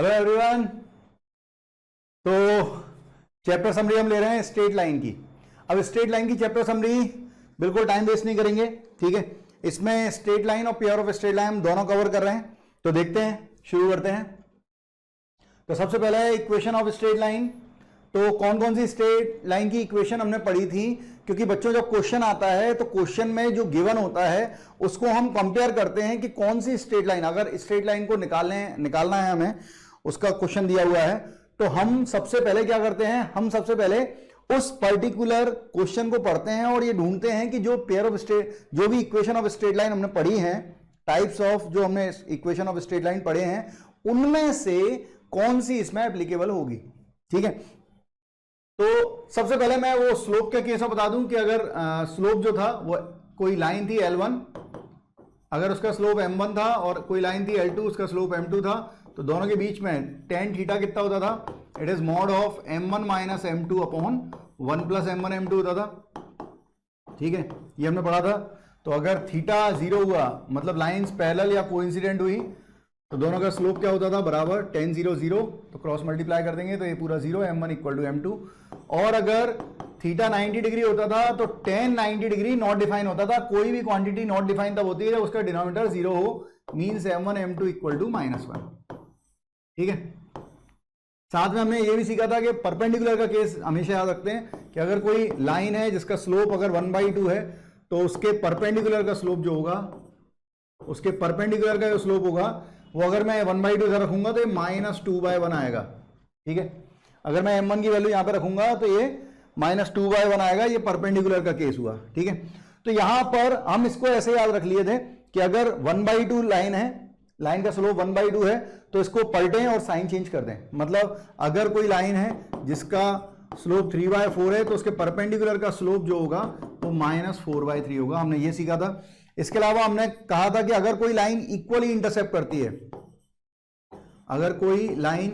Hello everyone. तो chapter summary हम ले रहे हैं स्ट्रेट लाइन की। अब स्ट्रेट लाइन की चैप्टर समरी बिल्कुल टाइम वेस्ट नहीं करेंगे, ठीक है। इसमें स्ट्रेट लाइन और पेयर ऑफ स्ट्रेट लाइन हम दोनों कवर कर रहे हैं। तो देखते हैं, शुरू करते हैं। तो सबसे पहले है इक्वेशन ऑफ स्ट्रेट लाइन। तो कौन कौन सी स्ट्रेट लाइन की इक्वेशन हमने पढ़ी थी, क्योंकि बच्चों जब क्वेश्चन आता है तो क्वेश्चन में जो गिवन होता है उसको हम कंपेयर करते हैं कि कौन सी स्ट्रेट लाइन, अगर स्ट्रेट लाइन को निकालना है हमें, उसका क्वेश्चन दिया हुआ है, तो हम सबसे पहले क्या करते हैं, हम सबसे पहले उस पर्टिकुलर क्वेश्चन को पढ़ते हैं और ये ढूंढते हैं कि जो पेयर ऑफ स्ट्रेट, जो भी इक्वेशन ऑफ स्ट्रेट लाइन हमने पढ़ी है, टाइप्स ऑफ जो हमने इक्वेशन ऑफ स्ट्रेट लाइन पढ़े हैं, उनमें से कौन सी इसमें एप्लीकेबल होगी, ठीक है। तो सबसे पहले मैं वो स्लोप के केस में बता दूं कि अगर स्लोप जो था वो कोई लाइन थी L1, अगर उसका स्लोप M1 था और कोई लाइन थी L2, उसका स्लोप M2 था, तो दोनों के बीच में tan थीटा कितना होता था, it is mod of M1 minus M2 upon 1 plus M1 M2 होता था, ठीक है। ये हमने पढ़ा था। तो अगर थीटा 0 हुआ, मतलब लाइंस पैरेलल या कोइंसिडेंट हुई, तो दोनों का स्लोप क्या होता था, बराबर tan 0 0, तो क्रॉस मल्टीप्लाई कर देंगे तो ये पूरा 0, M1 इक्वल टू M2। और अगर थीटा 90 डिग्री होता था तो tan 90 डिग्री नॉट डिफाइन होता था। कोई भी क्वांटिटी नॉट डिफाइन तब होती है जब उसका डिनोमिनेटर 0 हो, means M1 M2 equal to -1, ठीक है। साथ में हमने ये भी सीखा था कि परपेंडिकुलर का केस हमेशा याद रखते हैं कि अगर कोई लाइन है जिसका स्लोप अगर 1/2 है, तो उसके परपेंडिकुलर का स्लोप जो होगा, उसके परपेंडिकुलर का जो स्लोप होगा वो अगर मैं 1/2 इधर रखूंगा तो ये -2/1 आएगा, ठीक है। अगर मैं M1 की वैल्यू यहां पे रखूंगा तो ये -2/1 आएगा। ये परपेंडिकुलर का केस हुआ, ठीक है। तो यहां पर हम इसको ऐसे याद रख लिए थे कि अगर 1/2 लाइन है, लाइन का स्लोप 1/2 है, तो इसको पलटें और साइन चेंज कर दें। मतलब अगर कोई लाइन है जिसका स्लोप 3/4 है, तो उसके परपेंडिकुलर का स्लोप जो होगा वो -4/3 होगा। हमने ये सीखा था। इसके अलावा हमने कहा था कि अगर कोई लाइन इक्वली इंटरसेप्ट करती है, अगर कोई लाइन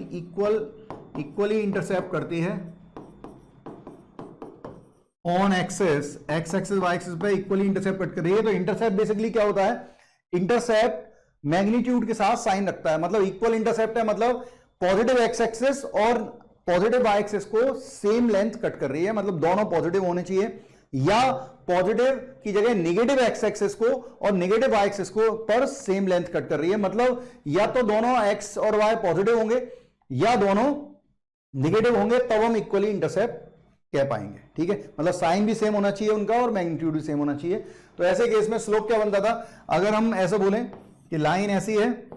इक्वली इंटरसेप्ट करती है on axis, x axis y axis पे इक्वली इंटरसेप्ट कर रही है, तो इंटरसेप्ट बेसिकली क्या होता है, इंटरसेप्ट मैग्नीट्यूड के साथ साइन रखता है। मतलब इक्वल इंटरसेप्ट है, मतलब पॉजिटिव एक्स एक्सेस और पॉजिटिव वाई एक्सेस को सेम लेंथ कट कर रही है, मतलब दोनों पॉजिटिव होने चाहिए, या पॉजिटिव की जगह नेगेटिव एक्स एक्सेस को और नेगेटिव वाई एक्सेस को पर सेम लेंथ कट कर रही है। मतलब या तो दोनों एक्स और वाई पॉजिटिव होंगे या दोनों नेगेटिव होंगे, तब हम इक्वली इंटरसेप्ट कह पाएंगे, ठीक है। मतलब साइन भी सेम होना चाहिए उनका और मैग्नीट्यूड भी सेम होना चाहिए। तो ऐसे केस में स्लोप क्या बनता था, अगर हम ऐसे बोलें कि लाइन ऐसी है,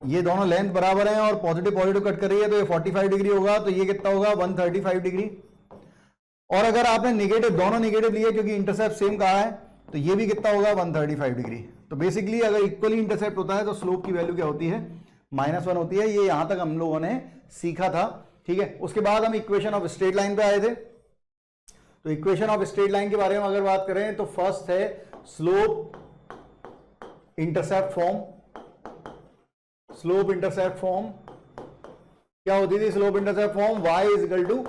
ये दोनों लेंथ बराबर है और पॉजिटिव पॉजिटिव कट कर रही है, तो ये 45 डिग्री होगा, तो ये कितना होगा 135 डिग्री। और अगर आपने नेगेटिव, दोनों नेगेटिव लिए क्योंकि इंटरसेप्ट सेम कहा है, तो ये भी कितना होगा 135 डिग्री। तो बेसिकली अगर इक्वली इंटरसेप्ट होता है तो स्लोप की वैल्यू क्या होती है, -1 होती है। ये यहां तक हम लोगों ने सीखा था, ठीक है। उसके बाद हम इक्वेशन ऑफ स्ट्रेट लाइन पे आए थे। तो इक्वेशन ऑफ स्ट्रेट लाइन के बारे में अगर बात करें तो फर्स्ट है slope intercept form. Slope intercept form क्या होती थी, slope intercept form y is equal to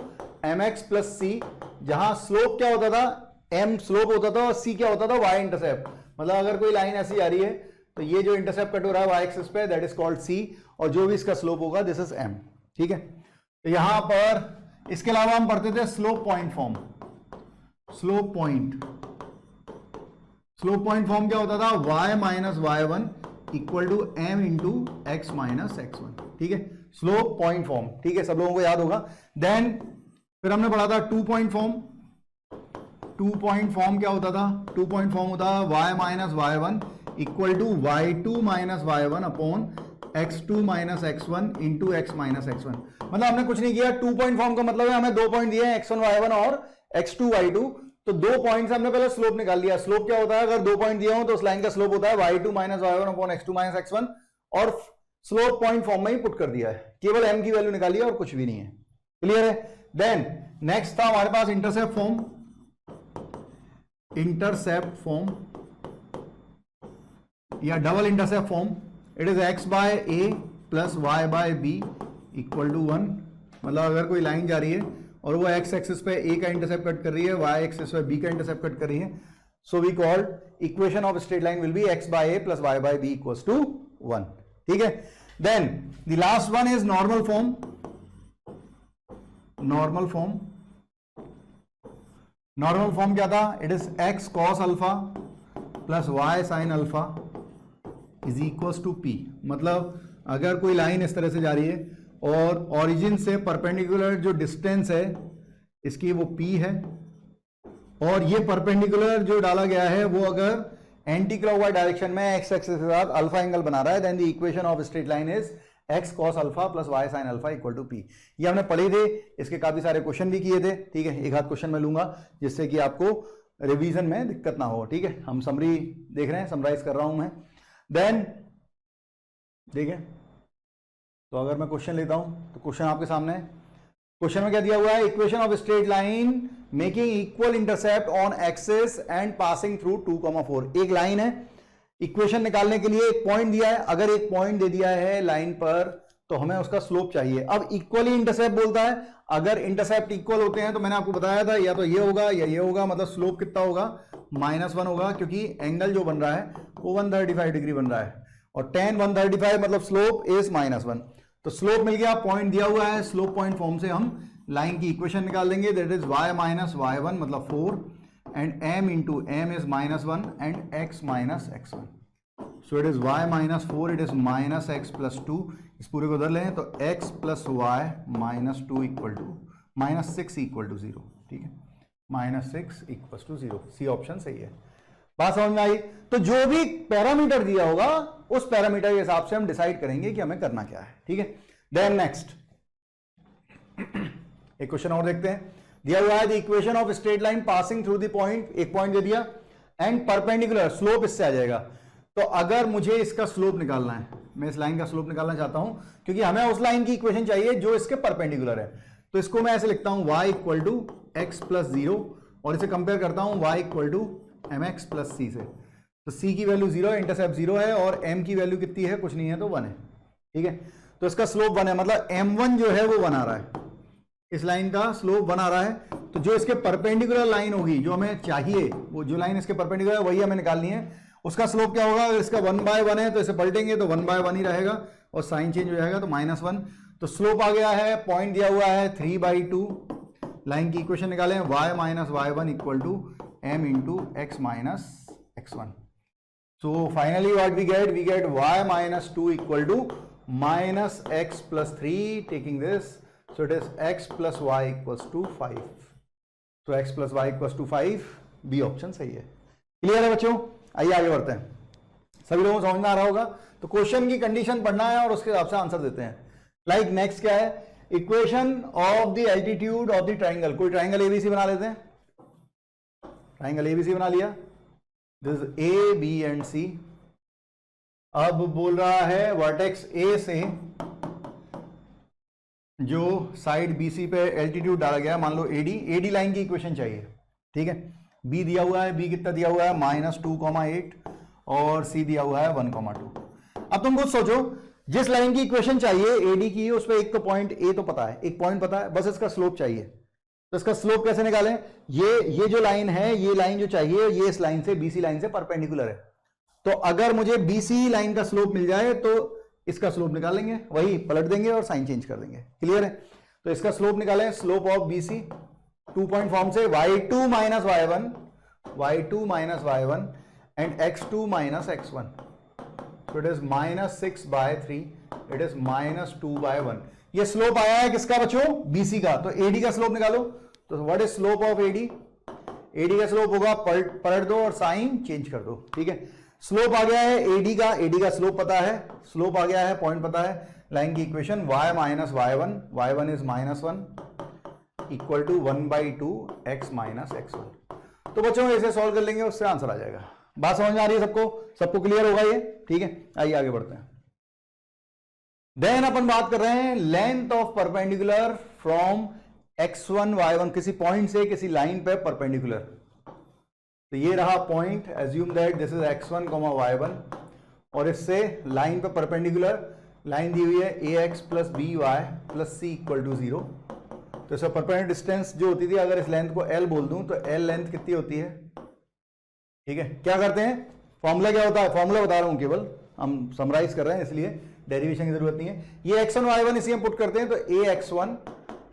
mx plus c, जहां स्लोप क्या होता था, m स्लोप होता था और c क्या होता था, y इंटरसेप्ट। मतलब अगर कोई लाइन ऐसी आ रही है तो ये जो इंटरसेप्ट कट हो रहा है y एक्सिस पे, दैट इज कॉल्ड c, और जो भी इसका स्लोप होगा दिस इज m, ठीक है। तो यहां पर इसके अलावा हम पढ़ते थे slope point form. Slope point form क्या होता था, y minus y1 equal to m into x minus x1, ठीक है। स्लोप पॉइंट फॉर्म, ठीक है, सब लोगों को याद होगा। देन फिर हमने पढ़ा था 2 पॉइंट फॉर्म। 2 पॉइंट फॉर्म क्या होता था, 2 पॉइंट फॉर्म होता है y minus y1 equal to y2 minus y1 upon x2 minus x1 into x minus x1। मतलब हमने कुछ नहीं किया। 2 पॉइंट फॉर्म का मतलब है हमें 2 पॉइंट दिए हैं, x1 y1 और x2 y2, तो 2 पॉइंट से हमने पहले स्लोप निकाल लिया। स्लोप क्या होता है, अगर 2 पॉइंट दिए हो तो उस लाइन का स्लोप होता है y2 minus y1 upon x2 minus x1, और स्लोप पॉइंट फॉर्म में ही पुट कर दिया है, केवल m की वैल्यू निकाली है और कुछ भी नहीं है। क्लियर है। देन नेक्स्ट था हमारे पास इंटरसेप्ट फॉर्म। इंटरसेप्ट फॉर्म या double intercept form, it is x by a plus y by b equal to 1। मतलब अगर कोई लाइन जा रही है और वो x एक्सिस पे a का इंटरसेप्ट कट कर रही है, y एक्सिस पे b का इंटरसेप्ट कट कर रही है, so we called equation of straight line will be x by a plus y by b equals to 1, ठीक है। Then the last one is normal form. Normal form, normal form क्या था? It is x cos alpha plus y sin alpha is equal to p. मतलब अगर कोई line इस तरह से जा रही है और ओरिजिन से परपेंडिकुलर जो डिस्टेंस है इसकी वो p है, और ये परपेंडिकुलर जो डाला गया है वो अगर एंटी क्लॉकवाइज डायरेक्शन में x एक्सिस के साथ अल्फा एंगल बना रहा है, then the equation of straight line is x cos alpha plus y sin alpha equal to p. ये हमने पढ़े थे, इसके काफी सारे क्वेश्चन भी किए थे. ठीक है, एक आध क्वेश्चन मैं लूंगा जिससे कि आपको रिवीजन में दिक्कत ना हो. ठीक है, हम समरी देख रहे हैं, समराइज कर रहा हूं मैं. देन देखिए, तो अगर मैं क्वेश्चन लेता हूं तो क्वेश्चन आपके सामने है. क्वेश्चन में क्या दिया हुआ है? Equation of straight line making equal intercept on axis and passing through 2,4. एक लाइन है, इक्वेशन निकालने के लिए एक पॉइंट दिया है. अगर एक पॉइंट दे दिया है लाइन पर तो हमें उसका स्लोप चाहिए. अब इक्वली इंटरसेप्ट बोलता है, अगर इंटरसेप्ट इक्वल होते हैं तो मैंने आपको बताया था या तो ये होगा या ये होगा, मतलब स्लोप कितना होगा? -1 होगा, क्योंकि एंगल जो बन रहा है वो 135 डिग्री बन रहा है, और tan 135 मतलब स्लोप इज -1. तो स्लोप मिल गया, पॉइंट दिया हुआ है, स्लोप पॉइंट फॉर्म से हम लाइन की इक्वेशन निकाल देंगे. That is y minus y1 मतलब 4 and m into m is -1 and x minus x1. So it is y minus 4, it is minus x plus 2. इस पूरे को उधर लें तो x plus y minus 2 equal to -6 equal to 0. ठीक है, -6 equal to 0. C option सही है. बात समझ में आई? तो जो भी पैरामीटर दिया होगा उस पैरामीटर के हिसाब से हम डिसाइड करेंगे कि हमें करना क्या है. ठीक है, देन नेक्स्ट एक क्वेश्चन और देखते हैं. दिया हुआ है the equation of straight line passing through the point. एक पॉइंट दे दिया एंड परपेंडिकुलर, स्लोप इससे आ जाएगा. तो अगर मुझे इसका स्लोप निकालना है, मैं इस लाइन का स्लोप निकालना चाहता हूं क्योंकि हमें उस लाइन की इक्वेशन चाहिए जो इसके परपेंडिकुलर है. तो इसको मैं ऐसे लिखता हूं y equal to x plus 0, और इसे कंपेयर करता हूं y equal to m x plus c से. तो c की वैल्यू 0 है, इंटरसेप्ट 0 है, और m की वैल्यू कितनी है? कुछ नहीं है, तो 1 है. ठीक है, तो इसका स्लोप 1 है, मतलब m1 जो है वो 1 आ रहा है. इस लाइन का स्लोप 1 आ रहा है. तो जो इसके परपेंडिकुलर लाइन होगी, जो हमें चाहिए, वो जो लाइन इसके परपेंडिकुलर है वही हमें निकालनी है. उसका स्लोप क्या होगा? अगर इसका 1/1 है तो इसे पलटेंगे तो 1/1 ही रहेगा, और साइन चेंज हो जाएगा तो -1. तो स्लोप आ गया है, पॉइंट दिया हुआ है 3/2. लाइन की इक्वेशन निकालें, y minus y1 equal to m into x minus x1. So finally what we get? We get y minus 2 equal to minus x plus 3, taking this. So it is x plus y equals to 5. So x plus y equals to 5. B option सही है. Clear है बच्चों? आइए आगे बढ़ते हैं. सभी लोगों को समझ में आ रहा होगा. तो क्वेश्चन की कंडीशन पढ़ना है और उसके हिसाब से आंसर देते हैं. लाइक नेक्स्ट क्या है? Equation of the altitude of the triangle. कोई ट्राइंगल एबीसी बना लेते हैं. ट्राइंगल एबीसी बना लिया. दिस ए बी एंड सी. अब बोल रहा है वर्टेक्स ए से जो साइड बीसी पे एल्टीट्यूड डाला गया, मान लो एडी. एडी लाइन की इक्वेशन चाहिए. ठीक है, बी दिया हुआ है, बी कितना दिया हुआ है? -2,8, और सी दिया हुआ है 1,2. अब तुम खुद सोचो, जिस लाइन की इक्वेशन चाहिए एडी की, उस पर एक तो पॉइंट ए तो पता है, एक पॉइंट पता है, बस इसका स्लोप चाहिए. तो इसका स्लोप कैसे निकालें? ये जो लाइन है, ये लाइन जो चाहिए, ये इस लाइन से, बीसी लाइन से परपेंडिकुलर है. तो अगर मुझे बीसी लाइन का स्लोप मिल जाए तो इसका स्लोप निकालेंगे, वही पलट देंगे और साइन चेंज कर देंगे. क्लियर है? तो इसका स्लोप निकालें, slope of BC 2 point form से y2 minus y1 and x2 minus x1. तो इट इज -6/3, इट इज -2/1. ये स्लोप आया है किसका बच्चों? बीसी का. तो एडी का स्लोप निकालो. तो what is slope of AD? AD का स्लोप होगा, पलट दो और साइन चेंज कर दो. ठीक है, स्लोप आ गया है एडी का स्लोप पता है, स्लोप आ गया है, पॉइंट पता है. लाइन की equation y minus y1 is -1 equal to 1/2 x minus x1. तो बच्चों इसे सॉल्व कर लेंगे, उससे आंसर आ जाएगा. बात समझ में आ रही है सबको क्लियर होगा ये? ठीक है, आइए आगे बढ़ते हैं. देन अपन बात कर रहे हैं length of perpendicular from x1 y1, किसी पॉइंट से किसी लाइन पे परपेंडिकुलर. तो ये रहा point, assume that this is x1, y1, और इससे लाइन पे परपेंडिकुलर लाइन दी हुई है ax plus b y plus c equal to 0. तो इसका परपेंडिकुलर डिस्टेंस जो होती थी, अगर इस लेंथ को l बोल दूं तो l लेंथ कितनी होती है? ठीक है, क्या करते हैं? फॉर्मूला क्या होता है? फॉर्मूला बता रहा हूं, केवल हम समराइज कर रहे हैं इसलिए. डेरिवेशन की जरूरत नहीं है। ये x1 y1 इसी में पुट करते हैं, तो ax1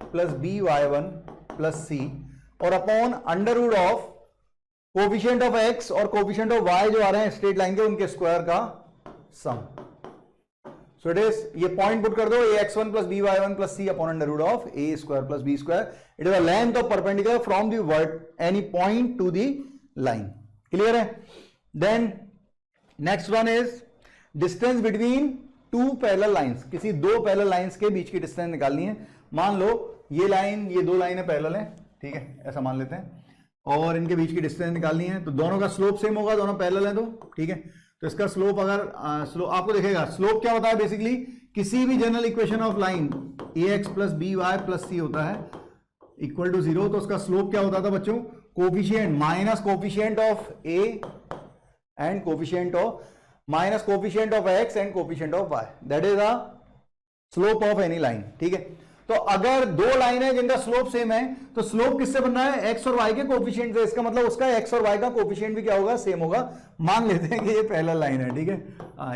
plus by1 plus c और upon under root of coefficient of x और कोफिशिएंट ऑफ y जो आ रहे हैं स्ट्रेट लाइन के, उनके स्क्वायर का सम। सो इट इज, ये पॉइंट पुट कर दो, ax1 plus by1 plus c upon under root of a square plus b square. It is the length of perpendicular from the word any point to the line. Clear है? Then next one is distance between two parallel lines. किसी दो parallel lines के बीच की distance निकालनी है। मान लो ये line, ये दो लाइनें पैरेलल हैं, ठीक है, ऐसा मान लेते हैं, और इनके बीच की डिस्टेंस निकालनी है। तो दोनों का स्लोप सेम होगा, दोनों पैरेलल हैं, तो ठीक है। तो इसका स्लोप अगर स्लोप आपको दिखेगा, स्लोप क्या होता है बेसिकली, किसी भी general equation of line ax plus b y plus c होता है इक्वल टू 0, तो उसका स्लोप क्या होता था बच्चों, coefficient minus coefficient of a and coefficient of minus coefficient of x and coefficient of y, that is the slope of any line. ठीक है, तो अगर दो लाइन है जिनका स्लोप सेम है, तो स्लोप किससे बन रहा है, x और y के कोफिशिएंट से। इसका मतलब उसका x और y का कोफिशिएंट भी क्या होगा, सेम होगा। मान लेते हैं कि ये पैरेलल लाइन है, ठीक है,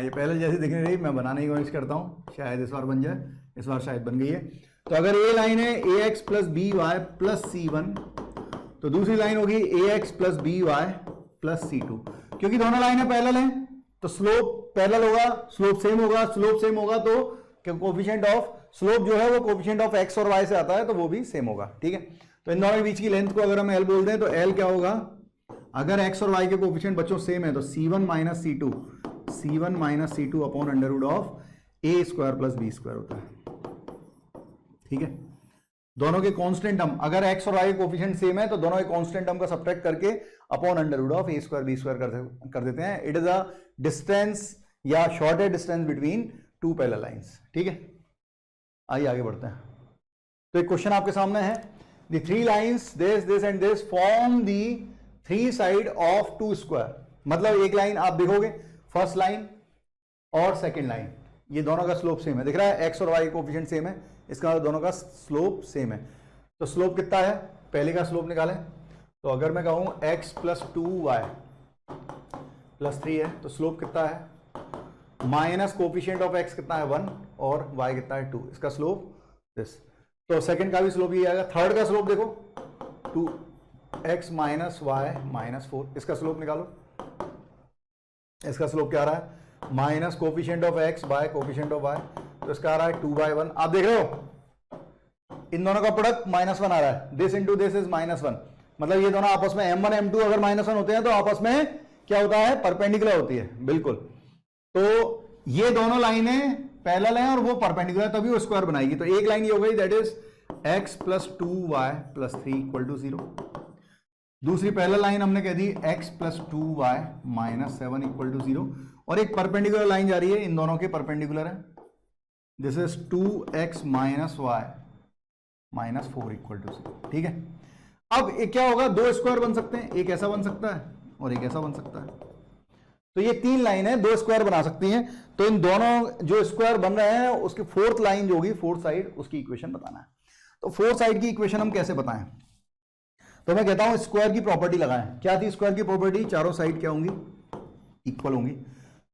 ये पैरेलल जैसी दिखने रही, मैं बनाने की कोशिश करता हूं, शायद इस बार बन जाए, इस बार शायद बन गई है। तो अगर ये लाइन है ax plus b y plus c1, तो दूसरी लाइन होगी ax plus b y plus c2। क्योंकि दोनों लाइनें पैरेलल हैं तो स्लोप पैरेलल होगा, स्लोप सेम होगा, स्लोप सेम होगा तो कोफिशिएंट ऑफ स्लोप जो है वो कोफिशिएंट ऑफ x और y से आता है, तो वो भी सेम होगा। ठीक है, तो इन दोनों के बीच की लेंथ को अगर हम l बोल दें तो l क्या होगा, अगर x और y के कोफिशिएंट बच्चों सेम है तो c1 minus c2 upon under root of a square plus b square होता है। ठीक है, दोनों के कांस्टेंट टर्म, अगर x और y के कोफिशिएंट सेम है तो दोनों के कांस्टेंट टर्म का सब्ट्रैक्ट करके upon under root of a square b square कर देते हैं। इट इज अ डिस्टेंस या shortest distance between two parallel lines. ठीक है, आइए आगे बढ़ते हैं। तो एक क्वेश्चन आपके सामने है, the three lines this and this form the three side of two square. मतलब एक लाइन आप देखोगे, फर्स्ट लाइन और सेकंड लाइन, ये दोनों का स्लोप सेम है, दिख रहा है, x और y कोफिशिएंट सेम है, इसका दोनों का स्लोप सेम है। तो स्लोप कितना है, पहले का स्लोप निकालें। तो अगर मैं कहूं x प्लस 2y प्लस 3 है, तो स्लोप कितना है, माइनस कोफिशिएंट ऑफ x कितना है 1 और y कितना है 2, इसका स्लोप दिस। तो सेकंड का भी स्लोप ये आएगा। थर्ड का स्लोप देखो 2x माइनस वाई माइनस 4, इसका स्लोप निकालो। इसका स्लोप क्या आ रहा है, minus coefficient of x bye coefficient of y, तो इसका आ रहा है 2/1। आप देख रहे हो इन दोनों का प्रोडक्ट -1 आ रहा है, दिस इंटू दिस इज -1। मतलब ये दोनों आपस में m1 m2 अगर -1 होते हैं तो आपस में क्या होता है, परपेंडिकुलर होती है, बिल्कुल। तो ये दोनों लाइनें पैरेलल हैं और वो परपेंडिकुलर, तभी वो स्क्वायर बनाएगी। तो एक लाइन ये हो गई, that is x plus 2y plus 3 equal to 0। दूसरी पैरेलल लाइन हमने कह दी x plus 2y minus 7 equal to 0, और एक परपेंडिकुलर लाइन जा रही है, इन दोनों के परपेंडिकुलर है, this is 2x minus y minus 4 equal to 0। ठीक है, अब एक क्या होगा, दो स्क्वायर बन सकते हैं, एक ऐसा बन सकता है और एक ऐसा बन सकता है। तो ये तीन लाइन है, दो स्क्वायर बना सकती हैं। तो इन दोनों जो स्क्वायर बन रहे हैं उसकी फोर्थ लाइन जो होगी, फोर्थ साइड, उसकी इक्वेशन बताना है। तो फोर्थ साइड की इक्वेशन हम कैसे बताएं, तो मैं कहता हूं स्क्वायर की प्रॉपर्टी लगाएं। क्या थी स्क्वायर की प्रॉपर्टी, चारों साइड क्या होंगी, इक्वल होंगी।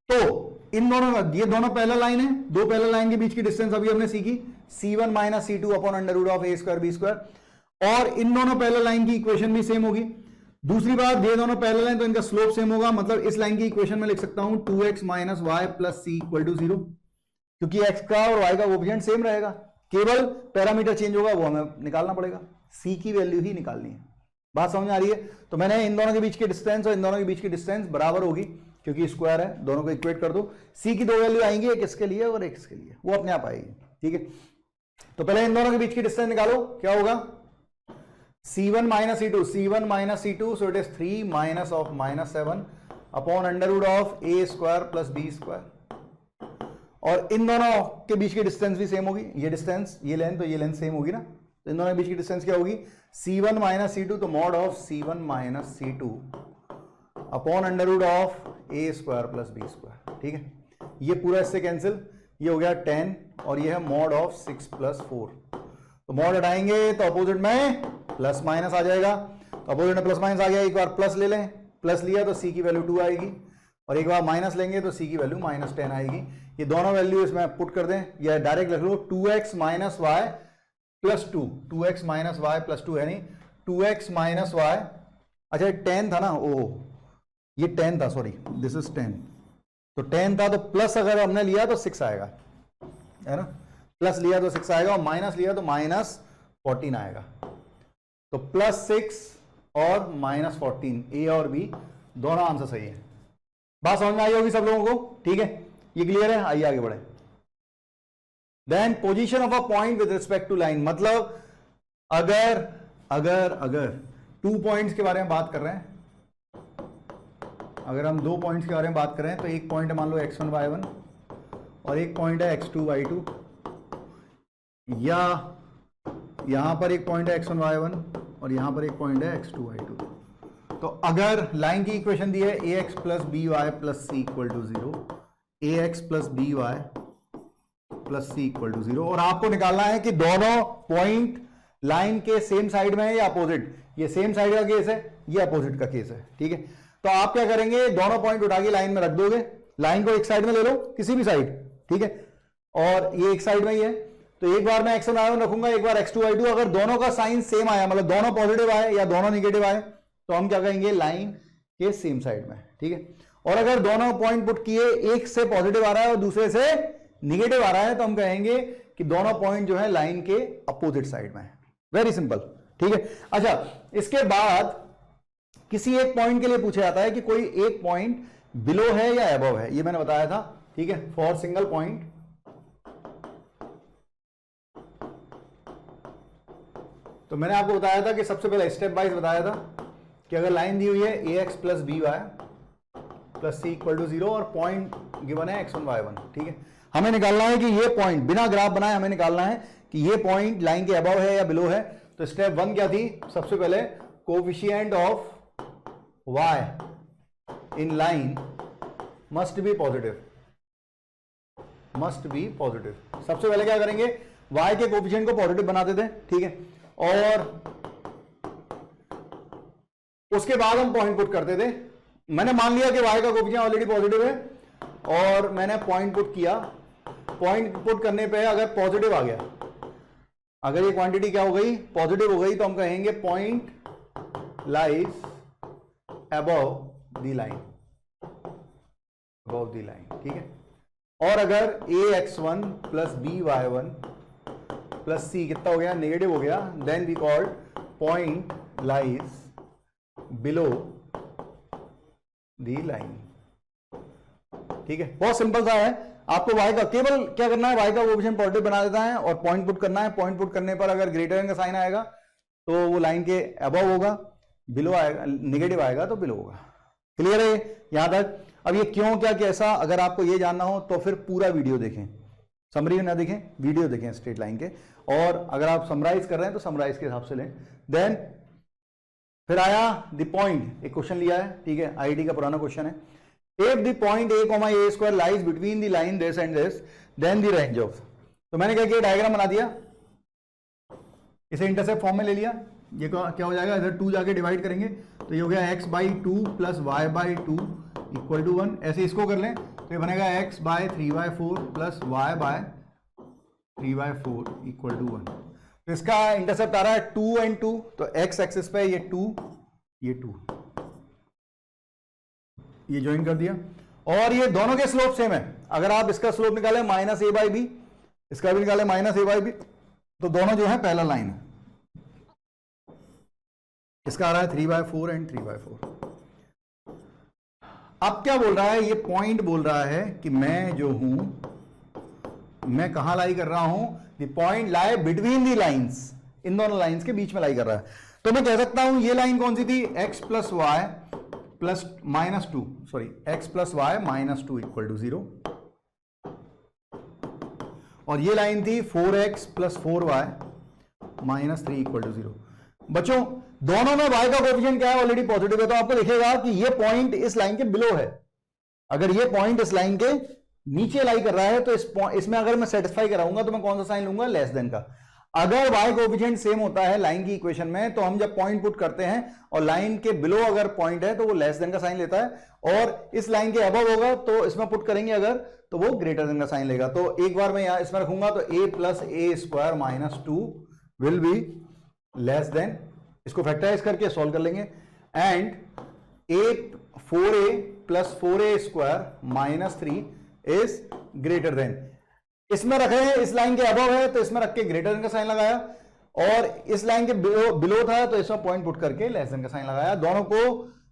तो इन दोनों का, ये दोनों पैरेलल लाइन है, दो पैरेलल लाइन के बीच की डिस्टेंस अभी हमने सीखी, c1 minus c2 upon under root of a square b square, और इन दोनों पैरेलल लाइन की इक्वेशन भी सेम होगी। दूसरी बात, ये दोनों पैरेलल हैं तो इनका स्लोप सेम होगा। मतलब इस लाइन की इक्वेशन में लिख सकता हूं 2x minus y plus c equal to 0, क्योंकि x का और y का कोफिशिएंट सेम रहेगा, केवल पैरामीटर चेंज होगा, वो हमें निकालना पड़ेगा, c की वैल्यू ही निकालनी है। बात समझ आ रही है? तो मैंने इन दोनों के बीच की डिस्टेंस और इन दोनों के बीच की डिस्टेंस बराबर होगी, क्योंकि स्क्वायर है, दोनों को इक्वेट कर दो। c की दो वैल्यू आएंगी, एक इसके लिए और एक इसके लिए, वो अपने आप आएगी। ठीक है, तो पहले इन दोनों के बीच की डिस्टेंस निकालो, क्या होगा, c1 minus c2, so it is 3 minus of -7 upon under root of a square plus b square, और इन दोनों के बीच की डिस्टेंस भी सेम होगी, ये डिस्टेंस, ये लेंथ, तो ये लेंथ सेम होगी ना। तो इन दोनों के बीच की डिस्टेंस क्या होगी, c1 माइनस c2, तो mod of c1 minus c2 upon under root of a square plus b square. ठीक है, ये पूरा इससे कैंसिल, ये हो गया 10, और ये है मॉड ऑफ 6 प्लस 4। तो मॉड हटाएंगे तो अपोजिट में प्लस माइनस आ जाएगा, तो अपोजिट में प्लस माइनस आ गया, एक बार प्लस ले लें, प्लस लिया तो c की वैल्यू 2 आएगी, और एक बार माइनस लेंगे तो सी की वैल्यू -10 आएगी। ये दोनों वैल्यू इसमें पुट कर दें या डायरेक्ट लिख लो 2x minus y plus 2, 2x minus y plus 2 है नहीं 2x माइनस वाई, अच्छा 10 था ना, ओह ये 10 था, सॉरी दिस इज 10, तो 10 था तो प्लस अगर हमने लिया तो 6 आएगा, है ना, प्लस लिया तो 6 आएगा और माइनस लिया तो -14 आएगा। तो +6 और -14, ए और बी दोनों आंसर सही है। बात समझ में आई होगी सब लोगों को, ठीक है, ये क्लियर है। आइए आगे बढ़े। Then position of a point with respect to line, मतलब अगर अगर अगर 2 पॉइंट्स के बारे में बात कर रहे हैं, अगर हम 2 पॉइंट्स के बारे में बात कर रहे हैं तो एक पॉइंट है मान लो x1 y1 और एक पॉइंट है x2 y2, या यहां पर एक पॉइंट है x1 y1 और यहां पर एक पॉइंट है x2 y2। तो अगर लाइन की इक्वेशन दी है ax plus b y plus c equal to 0, ax plus b y plus c equal to 0, और आपको निकालना है कि दोनों पॉइंट लाइन के सेम साइड में है या अपोजिट। ये सेम साइड का केस है, ये अपोजिट का केस है, ठीक है। तो आप क्या करेंगे, दोनों पॉइंट उठा के लाइन में रख दोगे, लाइन को एक साइड में ले लो, किसी भी साइड, ठीक है, और ये एक साइड में ही है, तो एक बार मैं x1 y1 रखूंगा, एक बार x2 y2। अगर दोनों का साइन सेम आया, मतलब दोनों पॉजिटिव आए या दोनों निगेटिव आए, तो हम क्या कहेंगे, लाइन के सेम साइड में, ठीक है। और अगर दोनों पॉइंट पुट किए, एक से पॉजिटिव आ रहा है और दूसरे से निगेटिव आ रहा है, तो हम कहेंगे कि दोनों पॉइंट जो है लाइन के अपोजिट साइड में है। वेरी सिंपल, ठीक है। अच्छा, इसके बाद किसी एक पॉइंट के लिए पूछा जाता है कि कोई एक पॉइंट बिलो है या अबव है, ये मैंने बताया था, ठीक है। फॉर सिंगल पॉइंट तो मैंने आपको बताया था कि सबसे पहले स्टेप वाइज बताया था कि अगर लाइन दी हुई है ax plus b y plus c equal to 0 और पॉइंट गिवन है x1 y1, ठीक है, हमें निकालना है कि ये पॉइंट बिना ग्राफ बनाए हमें निकालना है कि ये पॉइंट लाइन के अबव है या बिलो है। तो स्टेप 1 क्या थी, सबसे पहले coefficient of y in line must be positive, must be positive. सबसे पहले क्या करेंगे, y के कोफिशिएंट को पॉजिटिव बना देते हैं, ठीक है, और उसके बाद हम पॉइंट पुट करते थे। मैंने मान लिया कि y का कोफिशिएंट ऑलरेडी पॉजिटिव है और मैंने पॉइंट पुट किया। पॉइंट पुट करने पे अगर पॉजिटिव आ गया, अगर ये क्वांटिटी क्या हो गई, पॉजिटिव हो गई, तो हम कहेंगे point lies above the line, above the line, ठीक है। और अगर ax1 प्लस by1 प्लस सी कितना हो गया, नेगेटिव हो गया, then we called point lies below the line, ठीक है। बहुत सिंपल सा है, आपको y का केवल क्या करना है, y का कोएफिशिएंट पॉजिटिव बना देता है और पॉइंट पुट करना है। पॉइंट पुट करने पर अगर ग्रेटर देन का साइन आएगा तो वो लाइन के अबव होगा, बिलो आएगा, नेगेटिव आएगा तो बिलो होगा। क्लियर है यहां तक। अब ये क्यों क्या कैसा, अगर आपको ये जानना हो तो फिर पूरा वीडियो देखें, समरी ना देखें, वीडियो देखें स्ट्रेट लाइन के, और अगर आप समराइज कर रहे हैं तो समराइज के हिसाब से लें। देन फिर आया द पॉइंट, एक क्वेश्चन लिया है, ठीक है, आईडी का पुराना क्वेश्चन है। If the point a, a² lies between the line this and this, then the range of, तो मैंने क्या किया, डायग्राम बना दिया, इसे इंटरसेप्ट फॉर्म में ले लिया। ये क्या हो जाएगा, इधर 2 जाके डिवाइड करेंगे तो ये हो गया x/2 plus y/2 equal to 1। ऐसे इसको कर लें तो ये बनेगा x/3/4 plus y/3/4 equal to 1। तो इसका इंटरसेप्ट आ रहा है 2 and 2, तो x एक्सिस पे ये 2, ये 2, ये ज्वाइन कर दिया, और ये दोनों के स्लोप सेम है। अगर आप इसका स्लोप निकालें -a/b, इसका भी निकालें -a/b, तो दोनों जो है पैरेलल लाइन है। इसका आ रहा है 3/4 एंड 3/4। अब क्या बोल रहा है, ये पॉइंट बोल रहा है कि मैं जो हूं, मैं कहां लाई कर रहा हूं, the point lie between the lines, इन दोनों लाइंस के बीच में लाई कर रहा है। तो मैं कह सकता हूं ये लाइन कौन सी थी, x plus y plus -2, sorry x plus y -2 equal to 0, और ये लाइन थी 4x plus 4y -3 equal to 0। बच्चों दोनों में y का कोएफिशिएंट क्या है, ऑलरेडी पॉजिटिव है, तो आपको लिखेगा कि ये पॉइंट इस लाइन के बिलो है। अगर ये पॉइंट इस लाइन के नीचे लाई कर रहा है तो इसमें अगर मैं सेटिस्फाई कराऊंगा तो मैं कौन सा साइन लूंगा, लेस देन का। अगर y कोएफिशिएंट सेम होता है लाइन की इक्वेशन में, तो हम जब पॉइंट पुट करते हैं और लाइन के बिलो अगर पॉइंट है तो वो लेस देन का साइन लेता है, और इस लाइन के अबव होगा तो इसमें पुट करेंगे अगर, तो वो ग्रेटर देन का साइन लेगा। तो एक बार मैं यहां इसमें रखूंगा तो a plus A square minus 2 will be less than, इसको फैक्टराइज करके सॉल्व कर लेंगे, and a 4a plus 4a square minus 3 is greater than. इसमें रखे हैं, इस लाइन के अबव है तो इसमें रख के ग्रेटर देन का साइन लगाया, और इस लाइन के बिलो था तो इसमें पॉइंट पुट करके लेस देन का साइन लगाया। दोनों को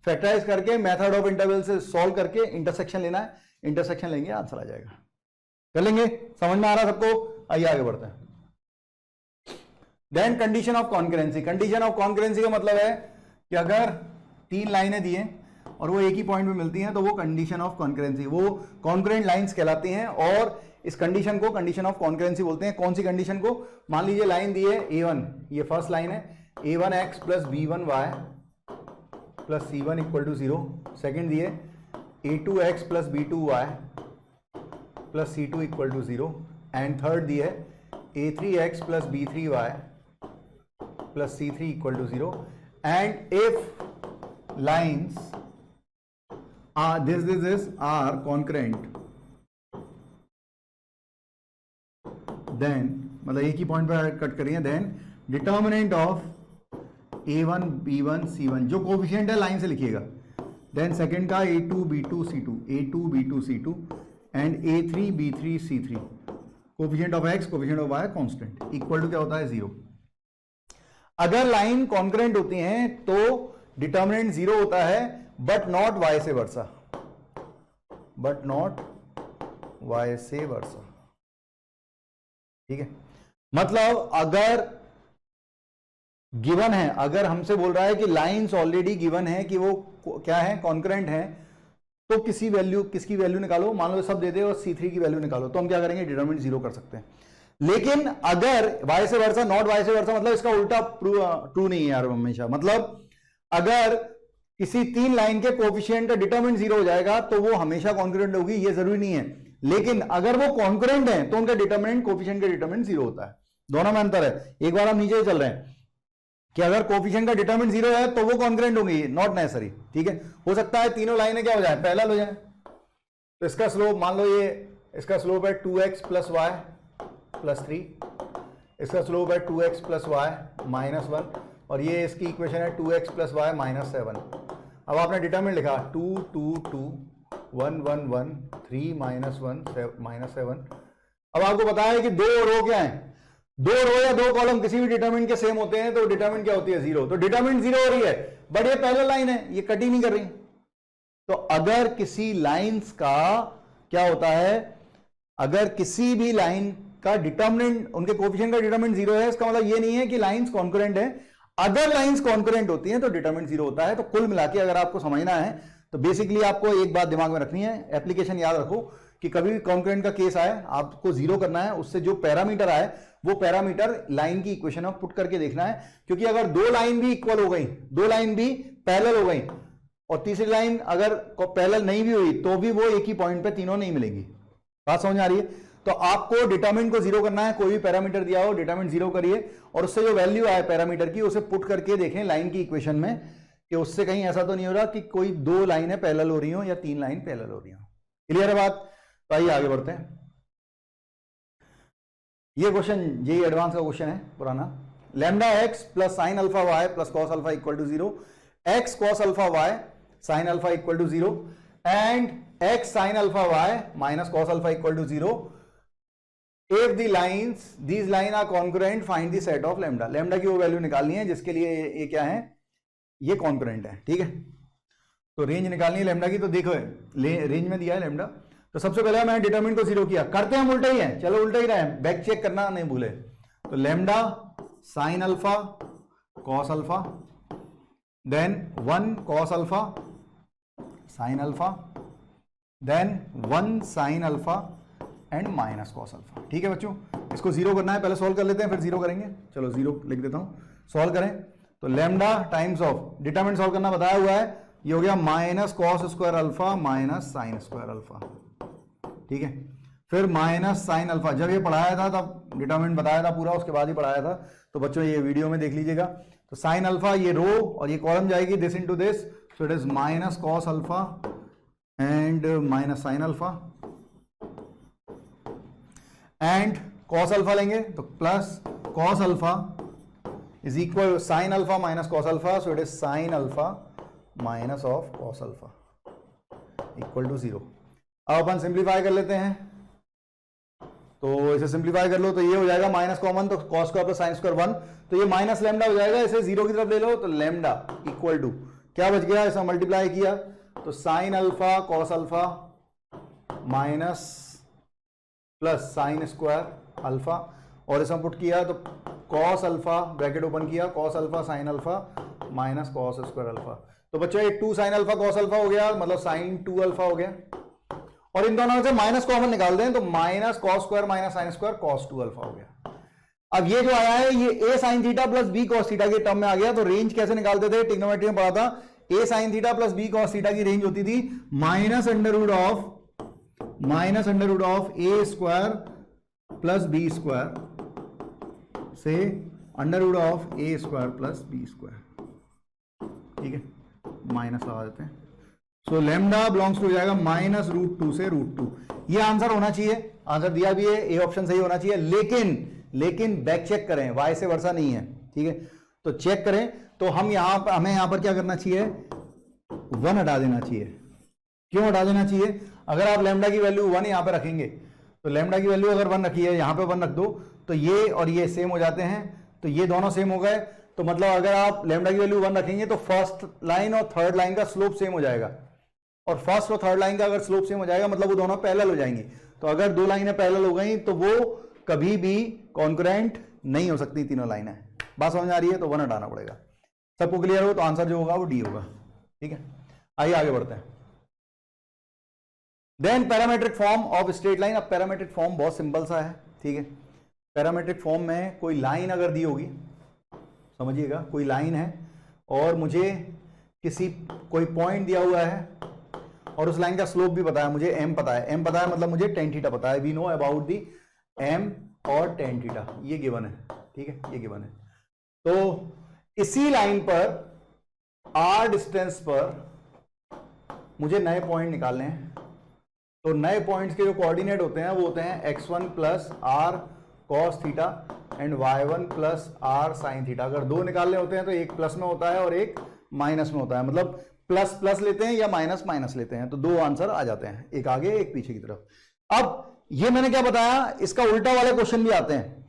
फैक्टराइज करके मेथड ऑफ इंटरवल से सॉल्व करके इंटरसेक्शन लेना है, इंटरसेक्शन लेंगे आंसर आ जाएगा। कर लेंगे, समझ में आ रहा है सबको? आइए आगे बढ़ते हैं। Then condition of concurrency. Condition of concurrency का मतलब है कि अगर 3 लाइनें दी हैं और वो एक ही पॉइंट में मिलती हैं तो वो कंडीशन ऑफ कॉन्करेंसी, वो कॉन्करेंट लाइंस कहलाती हैं, और इस कंडीशन को कंडीशन ऑफ कॉन्करेंसी बोलते हैं। कौन सी कंडीशन को? मान लीजिए लाइन दी है a1, ये फर्स्ट लाइन है, a1x plus b1y plus c1 equal to 0। Second दी है a2x plus b2y plus c2 equal to 0, and third दी है a3x plus b3y plus c3 equal to 0, and if lines this are concurrent, then मतलब एक ही पॉइंट पर cut करिए, then determinant of a1 b1 c1 जो कोफिशिएंट है लाइन से लिखिएगा, देन सेकंड का a2 b2 c2 a2 b2 c2 and a3 b3 c3, coefficient of x coefficient of y constant, equal to क्या होता है 0। अगर लाइन कॉन्करेंट होती हैं तो डिटर्मिनेंट 0 होता है, बट नॉट y से वर्सा, बट नॉट y से वर्सा, ठीक है। मतलब अगर गिवन है, अगर हमसे बोल रहा है कि लाइंस ऑलरेडी गिवन है कि वो क्या है, कॉन्करेंट है, तो किसकी वैल्यू निकालो, मान लो सब दे दे और C3 की वैल्यू निकालो, तो हम क्या करेंगे, डिटरमिनेंट 0 कर सकते हैं। लेकिन अगर y से वर्सा, नॉट y से वर्सा, मतलब इसका उल्टा ट्रू नहीं है यार हमेशा। मतलब अगर किसी 3 लाइन के कोफिशिएंट का डिटरमिनेंट 0 हो जाएगा तो वो हमेशा कॉन्करेंट होगी, ये जरूरी नहीं है। लेकिन अगर वो कॉन्करेंट है तो उनका डिटरमिनेंट, कोफिशिएंट का डिटरमिनेंट 0 होता है। दोनों में अंतर है। एक बार हम नीचे चल रहे हैं कि अगर कोफिशिएंट का डिटरमिनेंट 0 है तो वो कॉन्करेंट होंगी, नॉट नेसेसरी, ठीक है। हो सकता है तीनों लाइनें क्या हो जाए, पैरेलल हो जाए। तो इसका स्लोप मान लो ये, इसका स्लोप है 2x प्लस वाई प्लस 3, इसका स्लोप है 2x प्लस वाई माइनस 1, और ये इसकी इक्वेशन है 2x प्लस वाई माइनस 7। अब आपने डिटरमिनेंट लिखा 2 2 2 1 1 1 3 माइनस 1 माइनस 7। अब आपको पता है कि 2 रो क्या है, 2 रो या 2 कॉलम किसी भी डिटरमिनेंट के सेम होते हैं तो डिटरमिनेंट क्या होती है, 0। तो डिटरमिनेंट 0 हो रही है, बट ये पहले लाइन है, ये कट ही नहीं कर रही। तो अगर किसी लाइंस का क्या होता है, अगर किसी भी लाइन का डिटरमिनेंट, उनके कोफिशिएंट का डिटरमिनेंट 0 है, इसका मतलब ये नहीं है कि लाइंस कॉन्करेंट है। अदर लाइंस कॉन्करेंट होती हैं तो डिटरमिनेंट 0 होता है। तो कुल मिला के अगर आपको समझना है तो बेसिकली आपको एक बात दिमाग में रखनी है, एप्लीकेशन याद रखो कि कभी भी कॉन्करेंट का केस आए, आपको 0 करना है, उससे जो पैरामीटर आए वो पैरामीटर लाइन की इक्वेशन में पुट करके देखना है। क्योंकि अगर 2 लाइन भी इक्वल हो गई, 2 लाइन भी पैरेलल हो गई, और तीसरी लाइन अगर पैरेलल नहीं भी हुई तो भी वो एक ही पॉइंट पे तीनों नहीं मिलेंगी। बात समझ आ रही है? तो आपको डिटरमिनेंट को 0 करना है, कोई भी पैरामीटर दिया हो डिटरमिनेंट 0 करिए, और उससे जो वैल्यू आए पैरामीटर की उसे पुट करके देखें लाइन की इक्वेशन में कि उससे कहीं ऐसा तो नहीं हो रहा कि कोई 2 लाइनें पैरेलल हो रही हो या 3 लाइन पैरेलल हो रही हो। क्लियर है बात? तो आइए आगे बढ़ते हैं। ये क्वेश्चन जेईई एडवांस का क्वेश्चन है पुराना। Lambda x plus sine alpha y plus cos alpha equal to 0, x cos alpha y sine alpha equal to 0 and x sine alpha y minus cos alpha equal to 0। If the lines, these line are congruent, find the set of lambda. Lambda की वो value निकालनी है जिसके लिए ये क्या है, ये कॉन्करेंट है, ठीक है। तो रेंज निकालनी है लैम्डा की। तो देखो रेंज में दिया है लैम्डा, तो सबसे पहले मैंने डिटरमिनेंट को 0 किया। करते हैं हम उल्टा ही है, चलो उल्टा ही रहे, बैक चेक करना नहीं भूले। तो lambda sine alpha cos alpha, then 1 cos alpha sine alpha, then 1 sine alpha and minus cos alpha. ठीक है बच्चों, इसको 0 करना है, पहले सॉल्व कर लेते हैं फिर 0 करेंगे। चलो 0 लिख देता हूं, सॉल्व करें। तो lambda times of determinant solve करना बताया हुआ है, ये हो गया minus cos square alpha minus sine square alpha, ठीक है। फिर माइनस साइन अल्फा। जब ये पढ़ाया था तब डिटरमिनेंट बताया था पूरा, उसके बाद ही पढ़ाया था, तो बच्चों ये वीडियो में देख लीजिएगा। तो साइन अल्फा ये रो और ये कॉलम जाएगी this into this, so it is minus cos alpha and minus sine alpha, and cos alpha लेंगे तो plus cos alpha is equal sine alpha minus cos alpha, so it is sine alpha minus of cos alpha equal to 0। अब अपन simplify कर लेते हैं, तो इसे simplify कर लो तो ये हो जाएगा माइनस कॉमन, तो cos square plus sine square 1, तो ये माइनस लेमडा हो जाएगा, इसे 0 की तरफ ले लो तो लेमडा इक्वल टू क्या बच गया, इसे मल्टीप्लाई किया तो sign alpha cos alpha minus plus sine square alpha, और इसे पुट किया तो कॉस अल्फा ब्रैकेट ओपन किया cos alpha sine alpha minus cos square alpha. तो बच्चों ये 2 साइन अल्फा कॉस अल्फा हो गया, मतलब साइन 2 अल्फा हो गया, और इन दोनों से माइनस कॉमन निकाल दें तो minus cos square minus sine square cos 2 alpha हो गया। अब ये जो आया है ये a sine theta plus b cos theta के टर्म में आ गया। तो रेंज कैसे निकालते थे, ट्रिग्नोमेट्री में पढ़ा था, a sine theta plus b cos theta की रेंज होती थी minus under root of a square plus b square से under root of a square plus b square, ठीक है, माइनस लगा देते हैं। सो लेमडा बिलोंग्स टू जाएगा माइनस √2 से √2। ये आंसर होना चाहिए, आंसर दिया भी है, ए ऑप्शन सही होना चाहिए, लेकिन बैक चेक करें, वाई से वर्षा नहीं है, ठीक है, तो चेक करें। तो हमें यहां पर क्या करना चाहिए, 1 हटा देना चाहिए। क्यों हटा देना चाहिए, अगर आप लेमडा की वैल्यू 1 यहां पर रखेंगे तो लेमडा की वैल्यू अगर 1 रखी है यहां पे 1 रख दो तो ये और ये सेम हो जाते हैं, तो ये दोनों सेम हो गए, तो मतलब अगर आप लेमडा की वैल्यू 1 रखेंगे तो फर्स्ट लाइन और थर्ड लाइन का स्लोप सेम हो जाएगा, और फर्स्ट और थर्ड लाइन का अगर स्लोप सेम हो जाएगा मतलब वो दोनों पैरेलल हो जाएंगी। तो अगर 2 लाइनें पैरेलल हो गई तो वो कभी भी कॉन्करेंट नहीं हो सकती, तीनों लाइनें। बात समझ आ रही है, तो 1 हटाना पड़ेगा। सबको क्लियर हो तो आंसर जो होगा वो डी होगा, ठीक है। आइए आगे बढ़ते हैं। Then parametric form of straight line. अब पैरामेट्रिक फॉर्म बहुत सिंपल सा है, ठीक है। पैरामेट्रिक फॉर्म में कोई लाइन अगर दी होगी, समझिएगा, कोई लाइन है और मुझे कोई पॉइंट दिया हुआ है और उस लाइन का स्लोप भी पता है, मुझे m पता है, मतलब मुझे tan थीटा पता है, we know about the m और tan थीटा, ये गिवन है, ठीक है, ये गिवन है। तो इसी लाइन पर r डिस्टेंस पर मुझे नए पॉइंट निकालने हैं, तो नए पॉइंट्स के जो कोऑर्डिनेट होते हैं वो होते हैं x1 plus r cos theta and y1 plus r sin theta. अगर 2 निकालने होते हैं तो एक प्लस में होता है और एक माइनस में होता है, मतलब प्लस प्लस लेते हैं या माइनस माइनस लेते हैं, तो 2 आंसर आ जाते हैं, एक आगे एक पीछे की तरफ। अब ये मैंने क्या बताया, इसका उल्टा वाले क्वेश्चन भी आते हैं।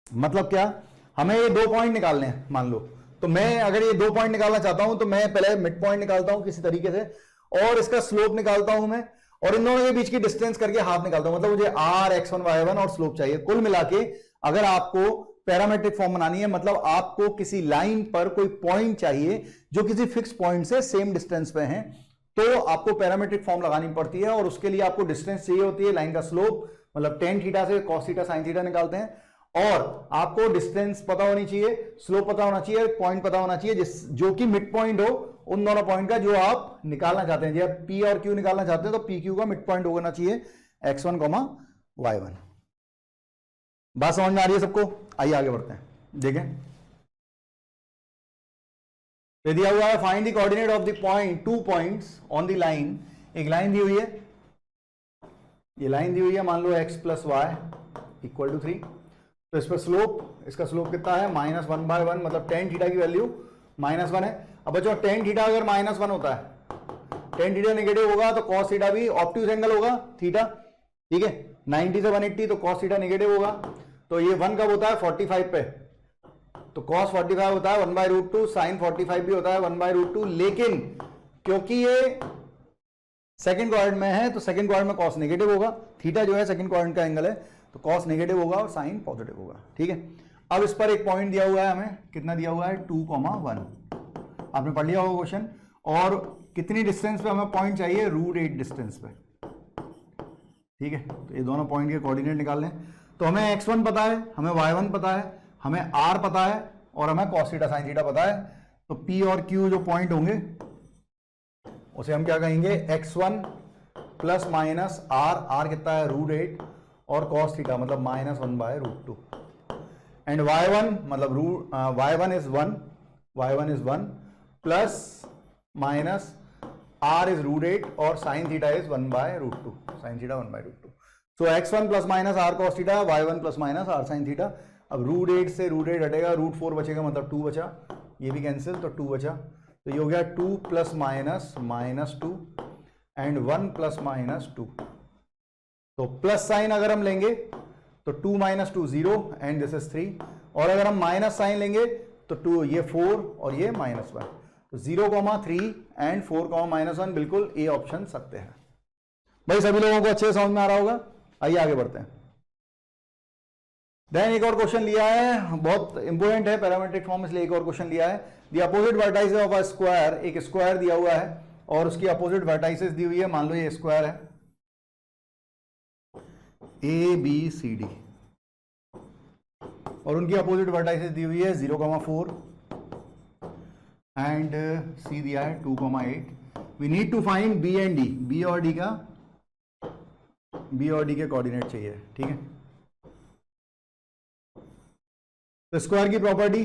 मतलब क्या, हमें ये 2 पॉइंट निकालने हैं मान लो, तो मैं अगर ये 2 पॉइंट निकालना चाहता हूं तो मैं पहले मिड पॉइंट निकालता हूं किसी तरीके से, और इसका स्लोप निकालता हूं मैं, और इन दोनों के बीच की डिस्टेंस करके हाफ निकालता हूं, मतलब मुझे r x1 y1 और स्लोप चाहिए। कुल मिला के अगर आपको पैरामेट्रिक फॉर्म बनानी है, मतलब आपको किसी लाइन पर कोई पॉइंट चाहिए जो किसी फिक्स पॉइंट से सेम डिस्टेंस पे है, तो आपको पैरामेट्रिक फॉर्म लगानी पड़ती है, और उसके लिए आपको डिस्टेंस चाहिए होती है, लाइन का स्लोप, मतलब tan थीटा से cos थीटा sin थीटा निकालते हैं, और आपको डिस्टेंस पता होनी चाहिए, स्लोप पता होना चाहिए, पॉइंट पता होना चाहिए जो कि मिड पॉइंट हो उन दोनों पॉइंट का जो आप निकालना चाहते हैं। जब P और Q निकालना चाहते हैं तो PQ का मिड पॉइंट होना चाहिए x1, y1। बात समझ में आ रही है सबको? आइए आगे बढ़ते हैं, देखें। तो दिया हुआ है find the coordinate of the point 2 points on the line. एक लाइन दी हुई है, ये लाइन दी हुई है, मान लो x plus y equal to 3। तो इस पर स्लोप, इसका स्लोप कितना है, -1/1, मतलब tan थीटा की वैल्यू -1 है। अब बच्चों tan थीटा अगर -1 होता है, tan थीटा नेगेटिव होगा तो cos थीटा भी ऑब्ट्यूज एंगल होगा थीटा, ठीक है, 90 से 180, तो cos थीटा नेगेटिव होगा। तो ये 1 कब होता है, 45 पे, तो cos 45 होता है 1/√2, sin 45 भी होता है 1/√2, लेकिन क्योंकि ये सेकंड क्वाड्रेंट में है तो सेकंड क्वाड्रेंट में cos नेगेटिव होगा, थीटा जो है सेकंड क्वाड्रेंट का एंगल है, तो cos नेगेटिव होगा और sin पॉजिटिव होगा, ठीक है। अब इस पर एक पॉइंट दिया हुआ है, हमें कितना दिया हुआ है, 2,1, आपने पढ़ लिया होगा क्वेश्चन, और कितनी डिस्टेंस पे हमें पॉइंट चाहिए, √8 डिस्टेंस पे, ठीक है। तो ये दोनों पॉइंट के कोऑर्डिनेट निकाल लें। तो हमें x1 पता है, हमें y1 पता है, हमें r पता है, और हमें cos थीटा sin थीटा पता है। तो P और Q जो पॉइंट होंगे उसे हम क्या कहेंगे, x1 प्लस माइनस r कितना है, √8, और cos थीटा मतलब -1/√2 एंड y1 मतलब y1 is 1 plus minus r is √8 और sin theta is 1/√2 sin theta 1/√2 so x1 plus minus r cos theta y1 plus minus r sin theta. अब √8 से √8 हटेगा, √4 बचेगा मतलब 2 बचा, ये भी कैंसिल तो 2 बचा, तो ये हो गया 2 प्लस माइनस -2 एंड 1 प्लस -2। तो प्लस साइन अगर हम लेंगे तो 2 - 2 0 एंड दिस इज 3, और अगर हम माइनस साइन लेंगे तो 2 ये 4 और ये -1, तो 0,3 एंड 4,-1 बिल्कुल ए ऑप्शन सत्य है। भाई सभी लोगों को अच्छे से समझ में आ रहा होगा। आइए आगे बढ़ते हैं। देन एक और क्वेश्चन लिया है, बहुत इंपोर्टेंट है पैरामेट्रिक फॉर्म, इसलिए एक और क्वेश्चन लिया है। The opposite vertices of a square, एक स्क्वायर दिया हुआ है और उसकी अपोजिट वर्टाइसेस दी हुई है। मान लो ये स्क्वायर है ABCD और उनकी अपोजिट वर्टाइसेस दी हुई है 0,4 एंड C दिया है 2,8। We need to find B and D, B और D के कोऑर्डिनेट चाहिए, ठीक है। तो स्क्वायर की प्रॉपर्टी,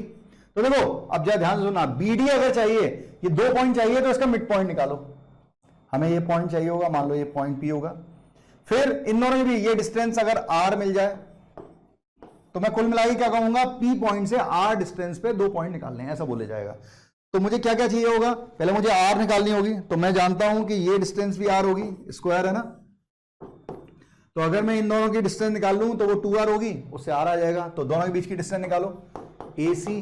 तो देखो अब जरा ध्यान से सुनना, BD अगर चाहिए, ये 2 पॉइंट चाहिए तो इसका मिड पॉइंट निकालो। हमें ये पॉइंट चाहिए होगा, मान लो ये पॉइंट P होगा, फिर इन दोनों में भी ये डिस्टेंस अगर R मिल जाए तो मैं कुल मिला के क्या कहूंगा, P पॉइंट से R डिस्टेंस पे 2 पॉइंट निकालने हैं, ऐसा बोले जाएगा। तो मुझे क्या क्या चाहिए होगा, पहले मुझे R निकालनी होगी, तो मैं जानता हूं कि ये डिस्टेंस भी R होगी, स्क्वायर है ना, तो अगर मैं इन दोनों की डिस्टेंस निकाल लूं तो वो 2R होगी, उससे R आ जाएगा। तो दोनों के बीच की डिस्टेंस निकालो, AC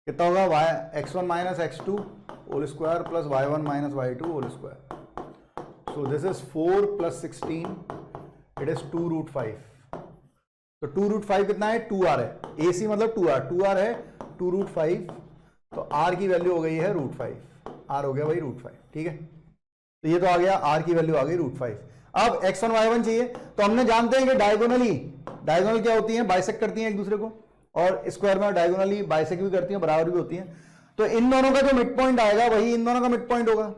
कितना होगा, x1 - x2 whole square plus y1 - y2 whole square. So this is 4 + 16, it is 2√5। तो 2√5 कितना है, 2R है, AC मतलब 2R है 2√5, तो R की वैल्यू हो गई है √5, R हो गया भाई √5, ठीक है। तो ये तो आ गया, R की वैल्यू आ गई √5। अब x1 y1 चाहिए, तो हमने जानते हैं कि डायगोनल क्या होती है, बाइसेक्ट करती हैं एक दूसरे को, और स्क्वायर में डायगोनली बाइसेक्ट भी करती हैं, बराबर भी होती हैं। तो इन दोनों का जो मिड पॉइंट आएगा वही इन दोनों का मिड पॉइंट होगा।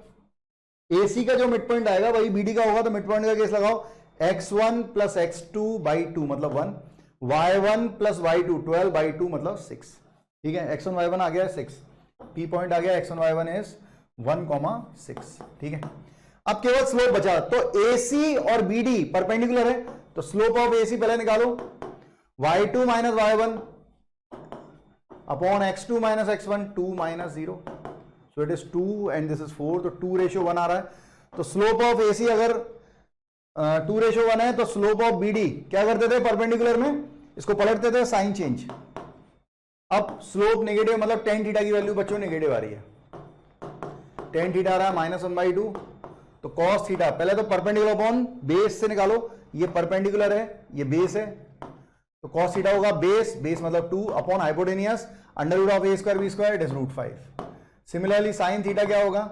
AC का जो मिड पॉइंट आएगा वही BD का होगा, तो मिड पॉइंट का केस लगाओ, x1 + x2/2 मतलब 1, y1 + y2 12/2 मतलब 6, ठीक है। x1 y1 आ गया 6, P पॉइंट आ गया x1 y1 इज 1,6, ठीक है। अब केवल स्लोप बचा, तो AC और BD परपेंडिकुलर है, तो स्लोप ऑफ AC पहले निकालो, y2 - y1 upon x2 - x1, 2 - 0, so it is 2 and this is 4, तो 2:1 आ रहा है। तो स्लोप ऑफ AC अगर 2:1 है, तो स्लोप ऑफ BD क्या करते थे, परपेंडिकुलर में इसको पलटते थे, साइन चेंज। अब स्लोप नेगेटिव मतलब tan थीटा की वैल्यू बच्चों नेगेटिव आ रही है, tan थीटा आ रहा है -1/2, तो cos थीटा पहले तो परपेंडिकुलर अपॉन बेस से निकालो, ये परपेंडिकुलर है ये बेस है, तो cos थीटा होगा बेस मतलब 2 upon hypotenuse √a² b² it is √5। Similarly sin theta क्या होगा,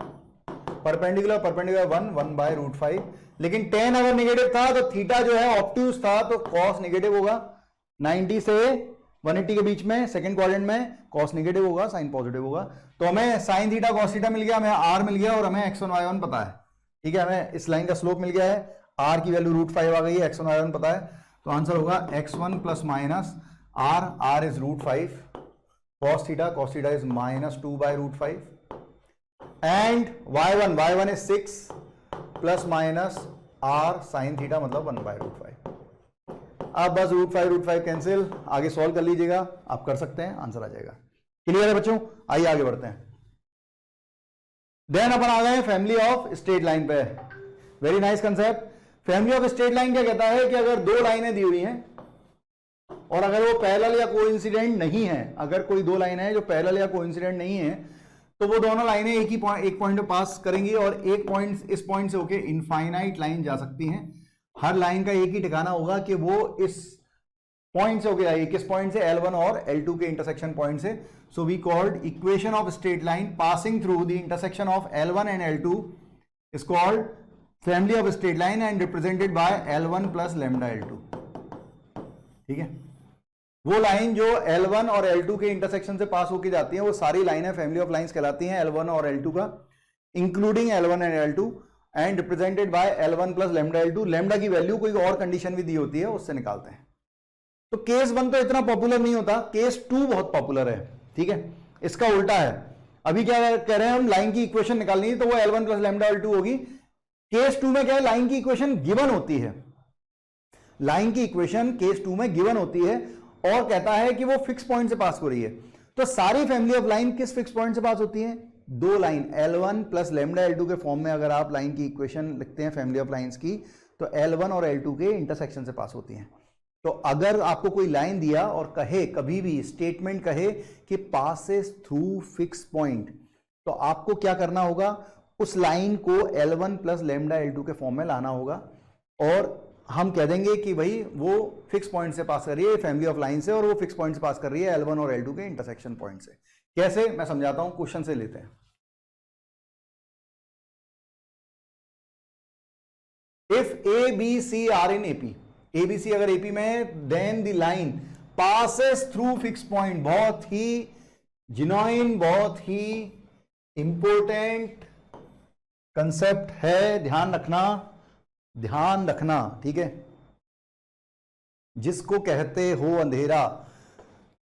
परपेंडिकुलर 1/√5, लेकिन tan अगर नेगेटिव था तो थीटा जो है ऑब्ट्यूज था, तो cos नेगेटिव होगा, 90 से 180 के बीच में सेकंड क्वाड्रेंट में cos नेगेटिव होगा, sin पॉजिटिव होगा। तो हमें sin थीटा cos थीटा मिल गया, हमें R मिल गया और हमें x1 y1 पता है, ठीक है। हमें इस लाइन का स्लोप मिल गया है, R की वैल्यू √5 आ गई है, x1 y1 पता है, तो आंसर होगा x1 ± R is √5, cos theta is -2/√5 and y1 is 6 ± R sin theta मतलब 1/√5। अब बस √5 कैंसिल, आगे सॉल्व कर लीजिएगा, आप कर सकते हैं, आंसर आ जाएगा। क्लियर है बच्चों, आइए आगे बढ़ते हैं। देन अपन आ गए फैमिली ऑफ स्ट्रेट लाइन पे, very nice concept. Family of straight line क्या कहता है कि अगर 2 लाइनें दी हुई हैं और अगर वो पैरेलल या कोइंसिडेंट नहीं है, अगर कोई 2 लाइनें हैं जो पैरेलल या कोइंसिडेंट नहीं है, तो वो दोनों लाइनें एक पॉइंट पे पास करेंगी और एक पॉइंट इस पॉइंट से होके इनफाइनाइट लाइन जा सकती हैं। हर लाइन का एक ही ठिकाना होगा कि वो इस पॉइंट से होके जाएगी, किस पॉइंट से, L1 और L2 के इंटरसेक्शन पॉइंट से। So we called equation of straight line passing through the intersection of L1 and L2 is called family of straight line and represented by L1 + λ/L2, ठीक है। वो line जो L1 और L2 के intersection से पास होके जाती है, वो सारी लाइनें फैमिली ऑफ लाइंस कहलाती हैं, L1 और L2 का, including L1 and L2। And represented by L1 plus lambda L2। Lambda की वैल्यू कोई और कंडीशन भी दी होती है, उससे निकालते हैं। तो केस 1 तो इतना पॉपुलर नहीं होता, केस 2 बहुत पॉपुलर है, ठीक है। इसका उल्टा है, अभी क्या कह रहे हैं हम, लाइन की इक्वेशन निकालनी है, तो वो L1 प्लस लेमडा L2 होगी। केस 2 में क्या है, लाइन की इक्वेशन गिवन होती है, लाइन की इक्वेशन केस 2 में गिवन होती है और कहता है कि वो फिक्स पॉइंट से पास हो रही है। तो सारी फैमिली ऑफ लाइन किस फिक्स पॉइंट से पास होती है, दो line L1 plus lambda L2 के फॉर्म में अगर आप लाइन की इक्वेशन लिखते हैं फैमिली ऑफ लाइंस की, तो L1 और L2 के इंटरसेक्शन से पास होती हैं। तो अगर आपको कोई लाइन दिया और कहे, कभी भी स्टेटमेंट कहे कि पासेस थ्रू फिक्स पॉइंट, तो आपको क्या करना होगा, उस लाइन को L1 प्लस लेमडा L2 के फॉर्म में लाना होगा और हम कह देंगे कि भाई वो फिक्स पॉइंट से पास कर रही है फैमिली ऑफ लाइन से, और वो फिक्स पॉइंट से पास कर रही है L1 और L2 के इंटरसेक्शन पॉइंट से। कैसे, मैं समझाता हूं, क्वेश्चन से लेते हैं। If A B C are in AP, A B C अगर एपी में है, then the line passes through fix point. बहुत ही जिनोइन, बहुत ही इंपॉर्टेंट कंसेप्ट है, ध्यान रखना, ध्यान रखना, ठीक है। जिसको कहते हो अंधेरा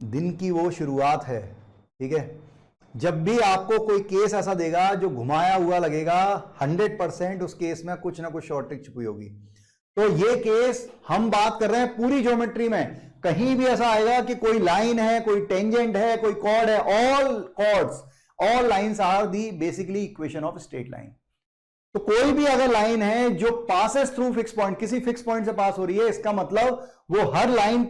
दिन की वो शुरुआत है, ठीक है। जब भी आपको कोई केस ऐसा देगा जो घुमाया हुआ लगेगा, 100% उस केस में कुछ ना कुछ शॉर्टेज छुपी होगी। तो ये केस हम बात कर रहे हैं पूरी ज्योमेट्री में, कहीं भी ऐसा आएगा कि कोई लाइन है, कोई टेंजेंट है, कोई कॉर्ड है, all chords, all lines are the basically equation of straight line. तो कोई भी अगर लाइन है जो पासेस थ्रू फिक्स पॉइंट, किसी फिक्स पॉइंट से पास हो रही है, इसका मतलब वो हर लाइन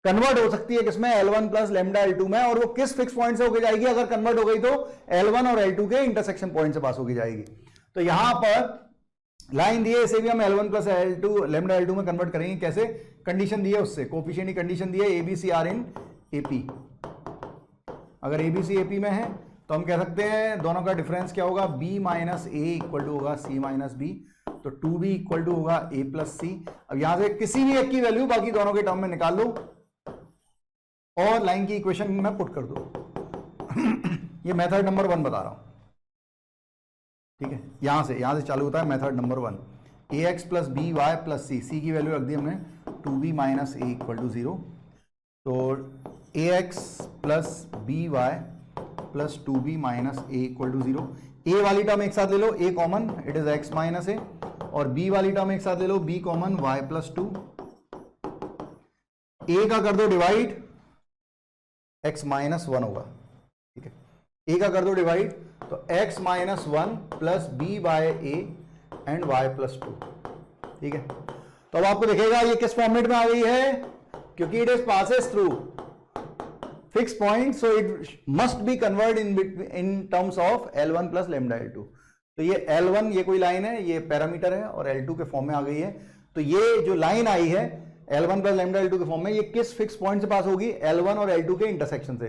कन्वर्ट हो सकती है किसमें, L1 प्लस लेमडा L2 में, और वो किस फिक्स पॉइंट से होकर जाएगी, अगर कन्वर्ट हो गई तो L1 और L2 के इंटरसेक्शन पॉइंट से पास होकर जाएगी। तो यहां पर लाइन दी है, इसे भी हम L1 plus L2 lambda L2 में कन्वर्ट करेंगे। कैसे, कंडीशन दी है उससे, कोफिशिएंट की कंडीशन दी है, ABC आर इन AP। अगर ABC AP में है तो हम कह सकते हैं दोनों का डिफरेंस क्या होगा, B minus A equal to होगा C माइनस B, तो 2B इक्वल टू होगा A प्लस C। अब यहां से किसी भी एक की वैल्यू बाकी दोनों के टर्म में निकाल लो और लाइन की इक्वेशन में पुट कर दो। ये मेथड नंबर 1 बता रहा हूं, ठीक है। यहां से चालू होता है method number 1, AX plus b y plus C, C की वैल्यू रख दी हमने 2B minus A equal to 0। तो AX plus b y plus 2B minus A equal to 0। A वाली टर्म एक साथ ले लो, A common, it is X minus A, और B वाली टर्म एक साथ ले लो, B common, Y plus 2। A का कर दो डिवाइड, X माइनस 1 होगा, ठीक है। A का कर दो डिवाइड, तो X minus 1 plus B by A and Y plus 2, ठीक है। तो अब आपको दिखेगा ये किस फॉर्मेट में आ गई है, क्योंकि it is passes through fix point, so it must be convert in terms of L1 plus lambda L2। तो ये L1 ये कोई लाइन है, ये पैरामीटर है, और L2 के फॉर्म में आ गई है। तो ये जो लाइन आई है L1 प्लस लेमडा L2 के फॉर्म में, ये किस फिक्स पॉइंट से पास होगी, L1 और L2 के इंटरसेक्शन से।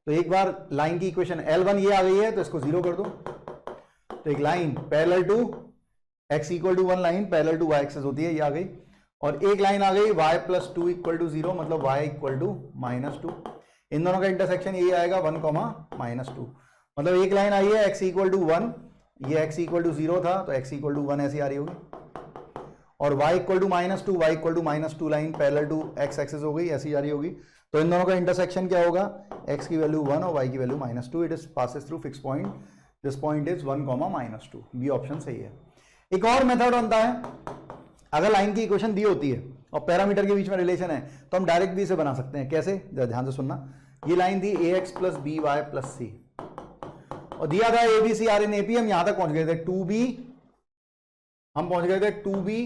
तो एक बार लाइन की इक्वेशन L1 ये आ गई है, तो इसको 0 कर दो। तो एक line parallel to x equal to 1 line parallel to y axis होती है, ये आ गई। और एक लाइन आ गई y प्लस 2 इक्वल टू 0, मतलब y इक्वल टू माइनस 2। इन दोनों का इंटरसेक्शन ये आएगा 1 कॉमा माइनस 2, मतलब एक लाइन आई है x इक्वल टू 1, ये x इक्वल टू 0 था, तो x इक्वल टू 1 ऐसी आ रही होगी, और y equal to minus 2, y equal to minus 2 line parallel to x axis हो गई, ऐसी आ रही होगी। तो इन दोनों का इंटरसेक्शन क्या होगा, x की वैल्यू 1 और y की value minus 2। It is passes through fix point, this point is 1 comma minus 2, B option सही है। एक और मेथड बनता है, अगर लाइन की इक्वेशन दी होती है और पैरामीटर के बीच में रिलेशन है, तो हम डायरेक्ट भी इसे बना सकते हैं। कैसे, जरा ध्यान से सुनना। ये लाइन थी AX plus b y plus C, और दिया था ABC आर इन AP। हम यहां तक पहुंच गए थे 2B, हम पहुंच गए थे 2B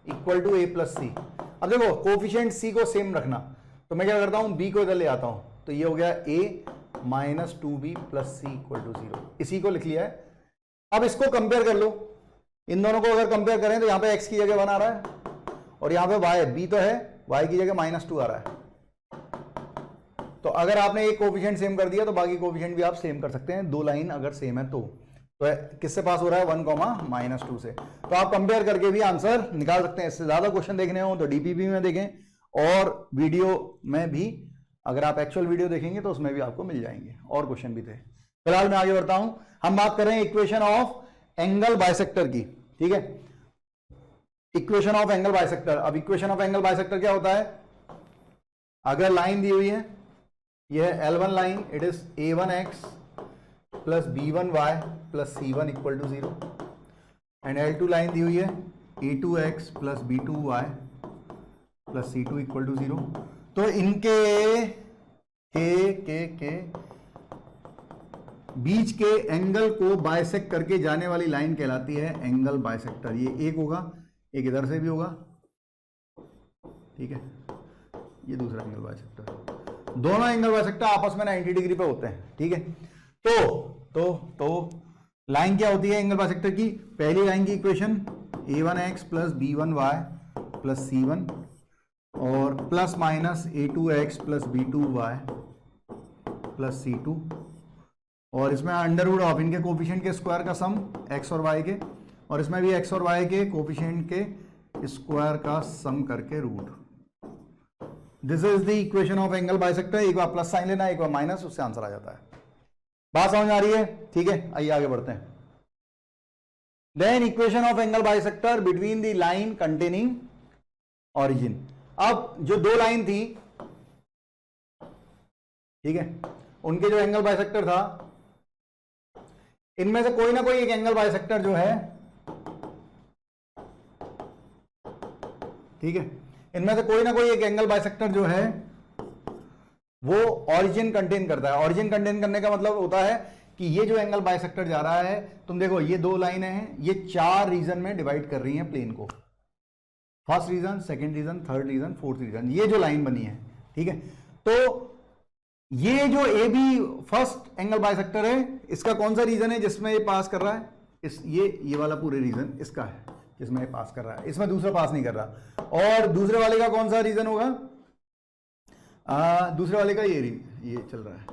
equal to A plus C। अब देखो कोफिशिएंट C को सेम रखना, तो मैं क्या करता हूं, B को इधर ले आता हूं, तो ये हो गया A minus 2B plus C equal to 0, इसी को लिख लिया है। अब इसको कंपेयर कर लो, इन दोनों को अगर कंपेयर करें तो यहां पे x की जगह 1 आ रहा है, और यहां पे y, b तो है, y की जगह माइनस 2 आ रहा है। तो अगर आपने एक कोफिशिएंट सेम कर दिया तो बाकी कोफिशिएंट भी आप सेम कर सकते हैं, दो लाइन अगर सेम है तो किससे पास हो रहा है, 1 कॉमा माइनस 2 से। तो आप कंपेयर करके भी आंसर निकाल सकते हैं। इससे ज्यादा क्वेश्चन देखने हो तो डीपीपी में देखें, और वीडियो में भी अगर आप एक्चुअल वीडियो देखेंगे तो उसमें भी आपको मिल जाएंगे, और क्वेश्चन भी थे। फिलहाल मैं आगे बढ़ता हूं, हम बात कर रहे हैं इक्वेशन ऑफ एंगल बाइसेक्टर की। ठीक है। इक्वेशन ऑफ एंगल बाइसेक्टर, अब इक्वेशन ऑफ एंगल बाइसेक्टर क्या होता है, अगर लाइन दी हुई है, यह L1 line, it is A1x plus B1y plus C1 equal to 0, and L2 line दी हुई है A2x plus B2y plus C2 equal to 0। तो इनके के बीच के एंगल को बाइसेक्ट करके जाने वाली लाइन कहलाती है एंगल बाइसेक्टर। ये एक होगा, एक इधर से भी होगा, ठीक है, ये दूसरा एंगल बाइसेक्टर। दोनों एंगल बाइसेक्टर आपस में 90 डिग्री पे होते हैं, ठीक है। तो लाइन क्या होती है एंगल बाइसेक्टर की, पहली लाइन की equation A1x plus B1y plus C1 और plus minus A2x plus B2y plus C2, और इसमें अंडर रूट ऑफ इनके कोफिशिएंट के स्क्वायर का सम x और y के, और इसमें भी x और y के कोफिशिएंट के स्क्वायर का सम करके root. This is the equation of angle bisector. एक बार प्लस साइन लेना, एक बार माइनस, उससे आंसर आ जाता है। बात समझ आ रही है, ठीक है। आइए आगे बढ़ते हैं। Then equation of angle bisector between the line containing origin. अब जो दो लाइन थी, ठीक है, उनके जो एंगल बाइसेक्टर था, इनमें से कोई ना कोई एक एंगल बाइसेक्टर जो है, ठीक है, इनमें से कोई ना कोई एक एंगल बाइसेक्टर जो है वो ऑरिजिन कंटेन करता है। ऑरिजिन कंटेन करने का मतलब होता है कि ये जो एंगल बाइसेक्टर जा रहा है, तुम देखो ये दो लाइनें हैं, ये चार रीजन में डिवाइड कर रही हैं प्लेन को, first region, second region, third region, fourth region, ये जो लाइन बनी है, ठीक है। तो ये जो A B first angle bisector है, इसका कौन सा रीजन है जिसमें ये पास कर रहा है, ये वाला पूरे रीजन इसका है जिसमें ये पास कर रहा है, इसमें दूसरा पास नहीं कर रहा। और दूसरे वाले का कौन सा रीजन होगा, दूसरे वाले का ये चल रहा है,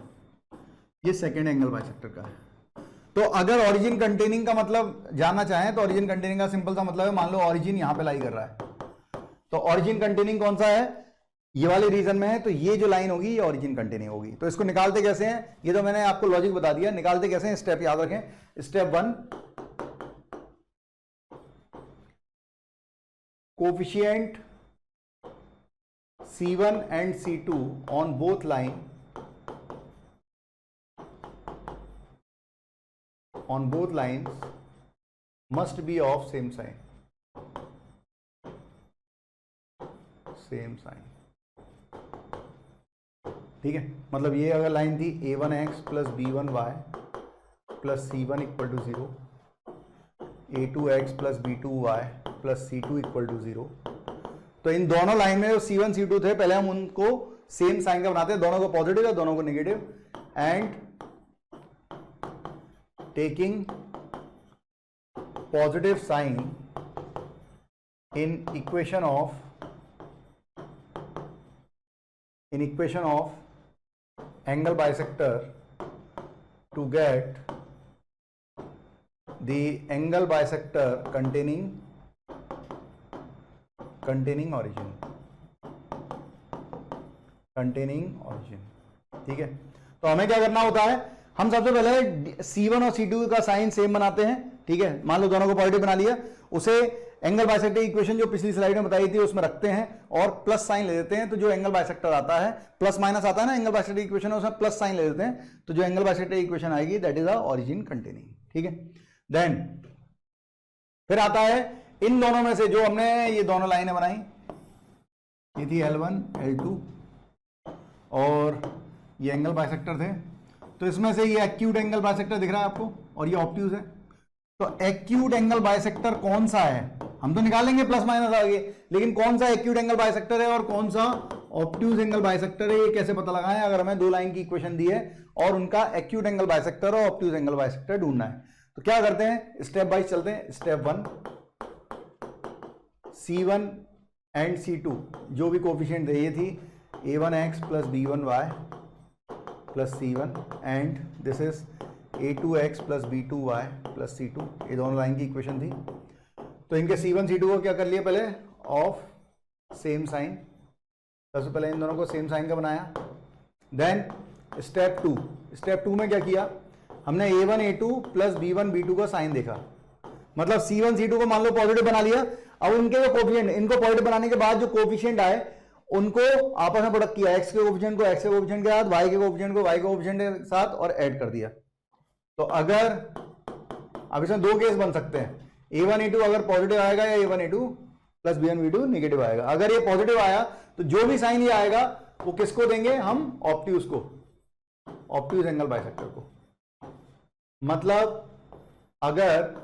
ये सेकेंड एंगल बाइसेक्टर का है। तो अगर ऑरिजिन कंटेनिंग का मतलब जानना चाहें तो ऑरिजिन कंटेनिंग का सिंपल सा मतलब है, मान लो ऑरिजिन यहां पे लाई कर रहा है, तो ऑरिजिन कंटेनिंग कौन सा है, ये वाले रीजन में है, तो ये जो लाइन होगी ये ऑरिजिन कंटेनिंग होगी। तो इसको निकालते कैसे हैं, ये तो मैंने आपको लॉजिक बता दिया, निकालते कैसे हैं, स्टेप याद रखें। Step 1, coefficient C1 and C2 on both lines must be of same sign, ठीक है। मतलब ये अगर लाइन थी A1x plus B1y plus C1 equal to 0, A2x plus B2y plus C2 equal to 0, तो इन दोनों लाइन में जो C1 C2 थे, पहले हम उनको सेम साइन का बनाते हैं, दोनों को पॉजिटिव या दोनों को negative, and taking positive sign in equation of angle bisector to get the angle bisector containing origin, ठीक है। तो हमें क्या करना होता है, हम सबसे पहले C1 और C2 का साइन सेम बनाते हैं, ठीक है। मान लो दोनों को पॉजिटिव बना लिया, उसे एंगल बाइसेक्टर इक्वेशन जो पिछली स्लाइड में बताई थी उसमें रखते हैं और प्लस साइन ले देते हैं। तो जो एंगल बाइसेक्टर आता है, प्लस माइनस आता है ना एंगल बाइसेक्टर इक्वेशन, उसमें प्लस साइन ले देते हैं, तो जो एंगल बाइसेक्टर इक्वेशन आएगी that is a origin containing, ठीक है। देन फिर आता है इन दोनों में से जो हमने ये दोनों लाइनें बनाई, ये थी L1 L2 और ये एंगल बाइसेक्टर थे, तो इसमें से ये एक्यूट एंगल बाइसेक्टर दिख रहा है आपको और ये ऑब्ट्यूज है। तो एक्यूट एंगल बाइसेक्टर कौन सा है, हम तो निकालेंगे प्लस माइनस आगे, लेकिन कौन सा एक्यूट एंगल बाइसेक्टर है और कौन सा ऑब्ट्यूज एंगल बाइसेक्टर है, ये कैसे पता लगाएं। अगर हमें दो लाइन की इक्वेशन दी है और उनका एक्यूट एंगल बाइसेक्टर और ऑब्ट्यूज एंगल बाइसेक्टर ढूंढना है, तो क्या करते हैं, स्टेप बाइज चलते हैं। स्टेप 1, C1 एंड C2 जो भी कोफिशिएंट थे, ये थी A1x plus B1y plus C1 and this is A2x plus B2y plus C2, ये दोनों लाइन की इक्वेशन थी। तो इनके C1 C2 को क्या कर लिया, पहले ऑफ सेम साइन, सबसे पहले इन दोनों को सेम साइन का बनाया। देन स्टेप 2 में क्या किया, हमने A1 A2 plus B1 B2 का साइन देखा, मतलब C1 C2 को मान लो पॉजिटिव बना लिया, अब उनके जो कोफिशिएंट, इनको पॉजिटिव बनाने के बाद जो कोफिशिएंट आए उनको आपस में प्रोडक्ट किया, x के कोफिशिएंट को x के कोफिशिएंट के साथ, y के कोफिशिएंट को y के कोफिशिएंट के साथ और ऐड कर दिया। तो अगर अब इसमें दो केस बन सकते हैं, a1 a2 अगर पॉजिटिव आएगा या a1 a2 plus b1 b2 negative आएगा। अगर ये पॉजिटिव आया तो जो भी साइन ये आएगा वो किसको देंगे हम, ऑब्ट्यूज को, ऑब्ट्यूज एंगल बाइसेक्टर को। मतलब अगर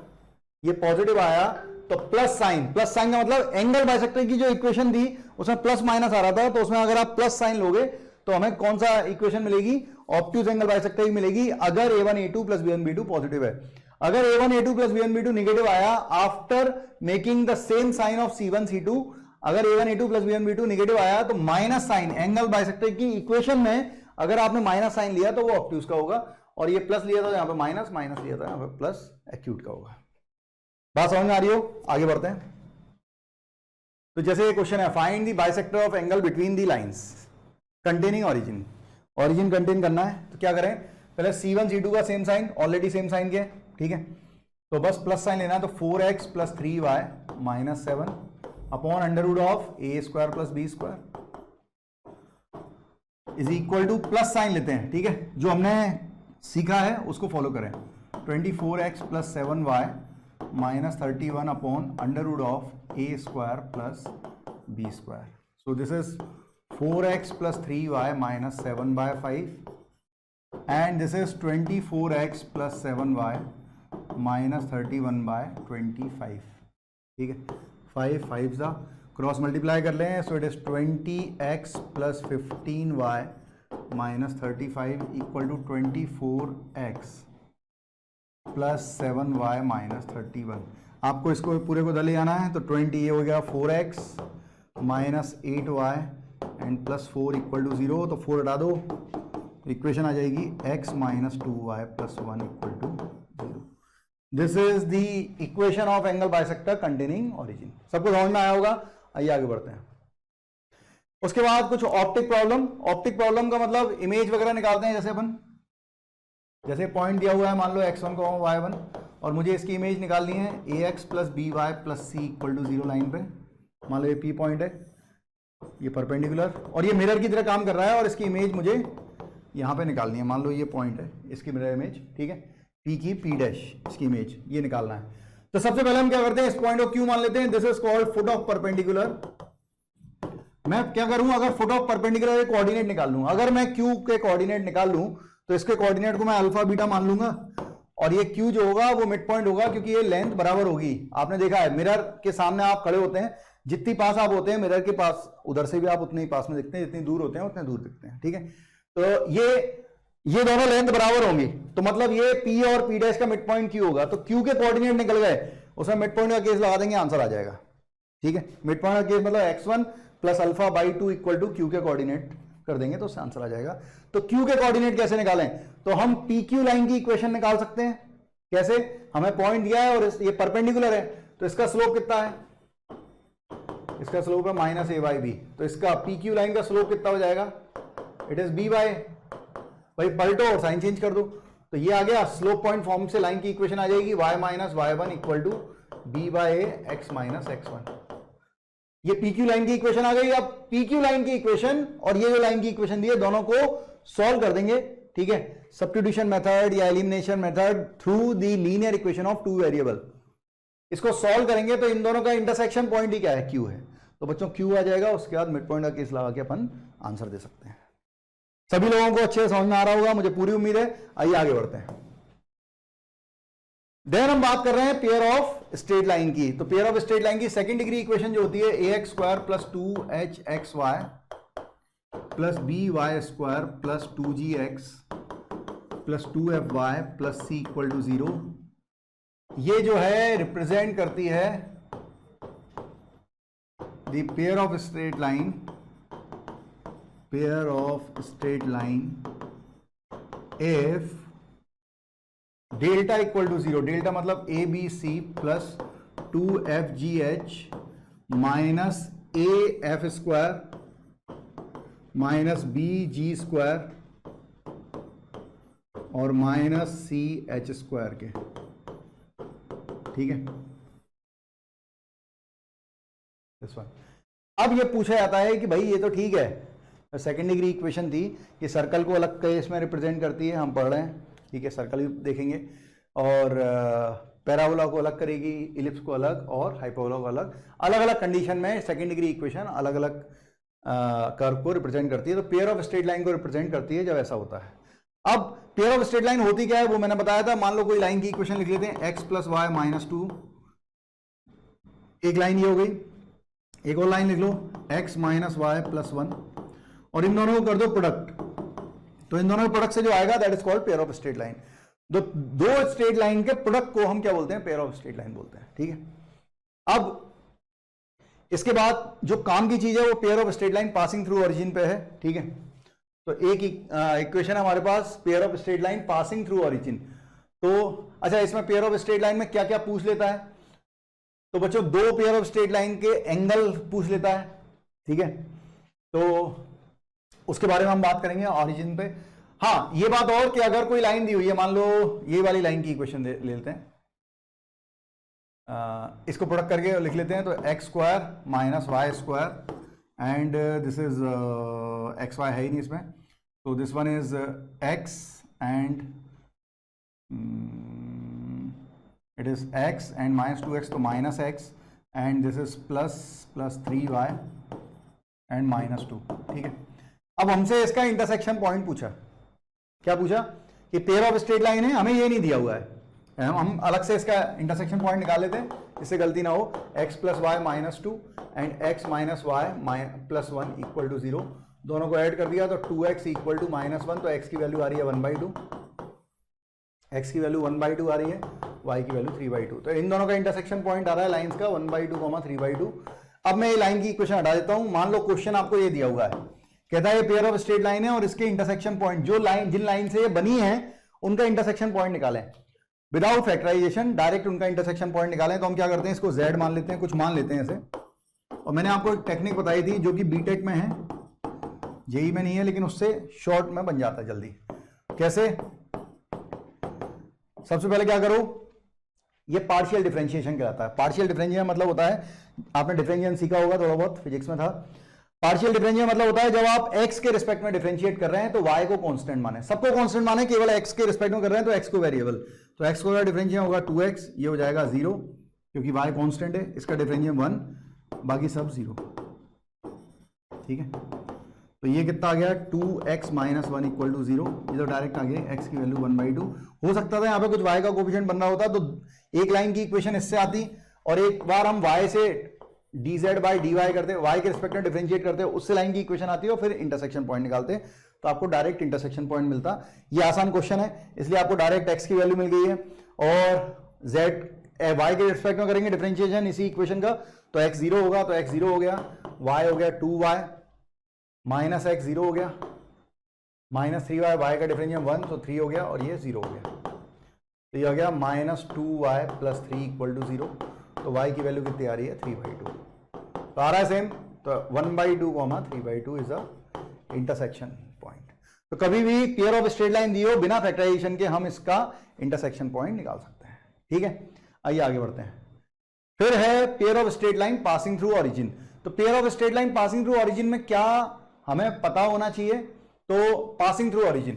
ये पॉजिटिव आया तो प्लस साइन का मतलब एंगल बाइसेक्टर की जो इक्वेशन थी उसमें प्लस माइनस आ रहा था, तो उसमें अगर आप प्लस साइन लोगे तो हमें कौन सा इक्वेशन मिलेगी, ऑब्ट्यूज एंगल बाइसेक्टर की मिलेगी अगर a1 a2 plus b1 b2 positive है। अगर a1 a2 plus b1 b2 negative आया after making the same sign of c1 c2, अगर a1 a2 plus b1 b2 negative आया तो माइनस साइन एंगल बाइसेक्टर की इक्वेशन में अगर आपने माइनस साइन लिया तो वो ऑब्ट्यूज का होगा, और ये प्लस लिया था यहां पे माइनस, माइनस लिया था यहां पे प्लस, एक्यूट का होगा। बात समझ में आ रही हो? आगे बढ़ते हैं। तो जैसे ये क्वेश्चन है, find the bisector of angle between the lines containing origin. Origin contain करना है तो क्या करें, पहले C1 C2 का same sign, already same sign के, ठीक है, तो बस प्लस साइन लेना है। तो 4x plus 3y minus 7 upon under root of a square plus b square is equal to, plus sign लेते हैं, ठीक है, जो हमने सीखा है उसको फॉलो करें। 24x plus 7y minus 31 upon under root of a square plus b square. So this is 4x plus 3y minus 7/5 and this is 24x plus 7y minus 31/25, ठीक है, 5 5 जा क्रॉस मल्टीप्लाई कर लें, so it is 20x plus 15y minus 35 equal to 24x plus 7y minus 31। आपको इसको पूरे को दले आना है, तो 20 ये हो गया 4x minus 8y and plus 4 equal to 0, तो 4 हटा दो, इक्वेशन आ जाएगी x minus 2y plus 1 equal to 0। This is the equation of angle bisector containing origin. सबको समझ में आया होगा? आइए आगे बढ़ते हैं। उसके बाद कुछ ऑप्टिक प्रॉब्लम। ऑप्टिक प्रॉब्लम का मतलब इमेज वगैरह निकालते हैं, जैसे अपन, जैसे पॉइंट दिया हुआ है मान लो x1 को y1 और मुझे इसकी इमेज निकालनी है ax plus by plus c equal to 0 line पे। मान लो ये p पॉइंट है, ये परपेंडिकुलर और ये मिरर की तरह काम कर रहा है, और इसकी इमेज मुझे यहां पे निकालनी है। मान लो ये पॉइंट है, इसकी मिरर इमेज, ठीक है, p की p डैश, इसकी इमेज ये निकालना है। तो सबसे पहले हम क्या करते हैं, इस पॉइंट को q मान लेते हैं। This is called foot of perpendicular. मैं क्या करूं, अगर फुट ऑफ परपेंडिकुलर के कोऑर्डिनेट निकाल लूं, अगर मैं q के कोऑर्डिनेट निकाल लूं तो इसके कोऑर्डिनेट को मैं अल्फा बीटा मान लूंगा, और ये q जो होगा वो मिड पॉइंट होगा, क्योंकि ये लेंथ बराबर होगी। आपने देखा है मिरर के सामने आप खड़े होते हैं, जितनी पास आप होते हैं मिरर के पास, उधर से भी आप उतने ही पास में दिखते हैं, जितनी दूर होते हैं उतने दूर दिखते हैं, ठीक है। तो ये दोनों लेंथ बराबर होंगी, तो मतलब ये p और p डैश का मिड पॉइंट q होगा। तो q के कोऑर्डिनेट निकल गए, उसमें मिड पॉइंट का केस लगा देंगे, आंसर आ जाएगा, ठीक है। मिड पॉइंट का केस मतलब x1 plus alpha by 2 equal to q के कोऑर्डिनेट कर देंगे तो उससे आंसर आ जाएगा। तो q के कोऑर्डिनेट कैसे निकालें, तो हम PQ लाइन की इक्वेशन निकाल सकते हैं। कैसे, हमें पॉइंट दिया है और ये परपेंडिकुलर है, तो इसका स्लोप कितना है, इसका स्लोप है माइनस a बाई बी, तो इसका PQ लाइन का स्लोप कितना हो जाएगा, इट इज b बाई, भाई पलटो और साइन चेंज कर दो, तो ये आ गया स्लोप पॉइंट फॉर्म से लाइन की इक्वेशन आ जाएगी y minus y1 equal to b by x minus x1। ये PQ लाइन की इक्वेशन आ गई। अब PQ लाइन की इक्वेशन और ये जो लाइन की इक्वेशन दी है दोनों को सॉल्व कर देंगे, ठीक है, सब्स्टिट्यूशन मेथड या elimination method through the linear equation of two variable. इसको सॉल्व करेंगे तो इन दोनों का इंटरसेक्शन पॉइंट ही क्या है, Q है, तो बच्चों Q आ जाएगा। उसके बाद मिड पॉइंट का केस लगा के अपन आंसर दे सकते हैं। सभी लोगों को अच्छे से समझ में आ रहा होगा, मुझे पूरी उम्मीद है। आइए आगे बढ़ते हैं। देन हम बात कर रहे हैं पेयर ऑफ स्ट्रेट लाइन की। तो पेयर ऑफ स्ट्रेट लाइन की सेकंड डिग्री इक्वेशन जो होती है ax square plus 2hxy plus by square plus 2gx plus 2fy plus c equal to 0, ये जो है रिप्रेजेंट करती है the pair of straight line, pair of straight line if delta equal to 0, delta मतलब ABC plus 2FGH minus AF square minus BG square और minus CH square के, ठीक है। अब ये पूछा जाता है कि भाई ये तो ठीक है, सेकेंड डिग्री इक्वेशन थी, ये सर्कल को अलग केस में रिप्रेजेंट करती है, हम पढ़ रहे हैं, ठीक है, सर्कल भी देखेंगे, और पैराबोला को अलग करेगी, इलिप्स को अलग, और हाइपरबोला को अलग, अलग अलग कंडीशन में सेकेंड डिग्री इक्वेशन अलग अलग कर्व को रिप्रेजेंट करती है। तो पेयर ऑफ स्ट्रेट लाइन को रिप्रेजेंट करती है जब ऐसा होता है। अब पेयर ऑफ स्ट्रेट लाइन होती क्या है वो मैंने बताया था। मान लो कोई लाइन की इक्वेशन लिख लेते हैं, एक्स प्लस वाई माइनस 2, एक लाइन ये हो गई। एक और लाइन लिख लो, x माइनस वाई प्लस 1, और इन दोनों को कर दो प्रोडक्ट, तो इन दोनों के प्रोडक्ट से जो आएगा that is called pair of straight line. दो स्ट्रेट लाइन के प्रोडक्ट को हम क्या बोलते हैं? पेयर ऑफ स्ट्रेट लाइन बोलते हैं, ठीक है। अब इसके बाद जो काम की चीज है वो pair of straight line passing through origin पे है, ठीक है। तो एक इक्वेशन है हमारे पास, pair of straight line passing through origin. तो अच्छा, इसमें पेयर ऑफ स्ट्रेट लाइन में क्या क्या पूछ लेता है? तो बच्चों दो पेयर ऑफ स्ट्रेट लाइन के एंगल पूछ लेता है, ठीक है। तो उसके बारे में हम बात करेंगे ओरिजिन पे। हाँ, ये बात और कि अगर कोई लाइन दी हुई है, मान लो ये वाली लाइन की इक्वेशन ले लेते हैं, इसको प्रोडक्ट करके लिख लेते हैं, तो x square minus Y square and this is x y है ही नहीं इसमें, तो this one is x and it is x and minus 2x, तो minus x, and this is plus 3y and minus 2, ठीक है। अब हमसे इसका इंटरसेक्शन पॉइंट पूछा, क्या पूछा कि पेयर ऑफ स्ट्रेट लाइन है, हमें ये नहीं दिया हुआ है, हम अलग से इसका इंटरसेक्शन पॉइंट निकाल लेते हैं, इससे गलती ना हो। x plus y minus 2 and x minus y plus 1 equal to 0, दोनों को ऐड कर दिया तो 2x इक्वल टू माइनस 1, तो x की वैल्यू आ रही है 1/2, x की वैल्यू 1/2 आ रही है, y की वैल्यू 3/2। तो इन दोनों का इंटरसेक्शन पॉइंट आ रहा है लाइंस का 1/2, 3/2। अब मैं ये लाइन की इक्वेशन हटा देता हूं। मान लो क्वेश्चन आपको ये दिया हुआ है, कहता है ये पेयर ऑफ स्ट्रेट लाइन है और इसके इंटरसेक्शन पॉइंट, जो लाइन जिन लाइन से ये बनी है उनका इंटरसेक्शन पॉइंट निकालें विदाउट फैक्टराइजेशन, डायरेक्ट उनका इंटरसेक्शन पॉइंट निकालें। तो हम क्या करते हैं, इसको z मान लेते हैं, कुछ मान लेते हैं इसे। और मैंने आपको एक टेक्निक बताई थी जो कि बीटेक में है, जेई में नहीं है, लेकिन उससे शॉर्ट में बन जाता है जल्दी। कैसे? सबसे पहले क्या करो, ये पार्शियल डिफरेंशिएशन कहलाता है। पार्शियल डिफरेंशिएशन मतलब होता है, आपने डिफरेंशिएशन सीखा होगा, थोड़ा बहुत फिजिक्स में था। पार्शियल डिफरेंशिएशन मतलब होता है जब आप x के रिस्पेक्ट में डिफरेंशिएट कर रहे हैं तो y को कांस्टेंट माने, सबको कांस्टेंट माने, केवल x के रिस्पेक्ट में कर रहे हैं तो x को वेरिएबल, तो x को डिफरेंशिएशन होगा 2x, ये हो जाएगा 0 क्योंकि y कांस्टेंट है, इसका डिफरेंशिएशन 1, बाकी सब 0, ठीक है। तो ये कितना आ गया, 2x माइनस 1 इक्वल टू 0, ये तो डायरेक्ट आ गया, x की वैल्यू 1/2। हो सकता था यहाँ पे कुछ y का कोफिशिएंट बनना होता तो एक लाइन की इक्वेशन इससे आती, और एक बार हम y से dz बाई dy करते, y के रिस्पेक्ट में डिफरेंशिएट करते, उससे लाइन की इक्वेशन आती है और फिर इंटरसेक्शन पॉइंट निकालते, तो आपको डायरेक्ट इंटरसेक्शन पॉइंट मिलता। ये आसान क्वेश्चन है, इसलिए आपको डायरेक्ट x की वैल्यू मिल गई है, और z y के रिस्पेक्ट में करेंगे डिफरेंशिएशन इसी इक्वेशन का, तो x 0 होगा, तो x 0 हो गया, y हो गया 2y माइनस x 0 हो गया, माइनस 3y, y का डिफरेंशिएशन 1, तो 3 हो गया, और ये 0 हो गया, तो ये हो गया minus 2y plus 3 equal to 0, तो y की वैल्यू कितनी आ रही है, 3/2, तो आ रहा है सेम, तो 1/2, 3/2 इज अ इंटरसेक्शन पॉइंट। तो कभी भी पेयर ऑफ स्ट्रेट लाइन दी हो, बिना फैक्टराइजेशन के हम इसका इंटरसेक्शन पॉइंट निकाल सकते हैं, ठीक है। आइए आगे बढ़ते हैं। फिर है pair of straight line passing through origin. तो pair of straight line passing through origin में क्या हमें पता होना चाहिए? तो passing through origin,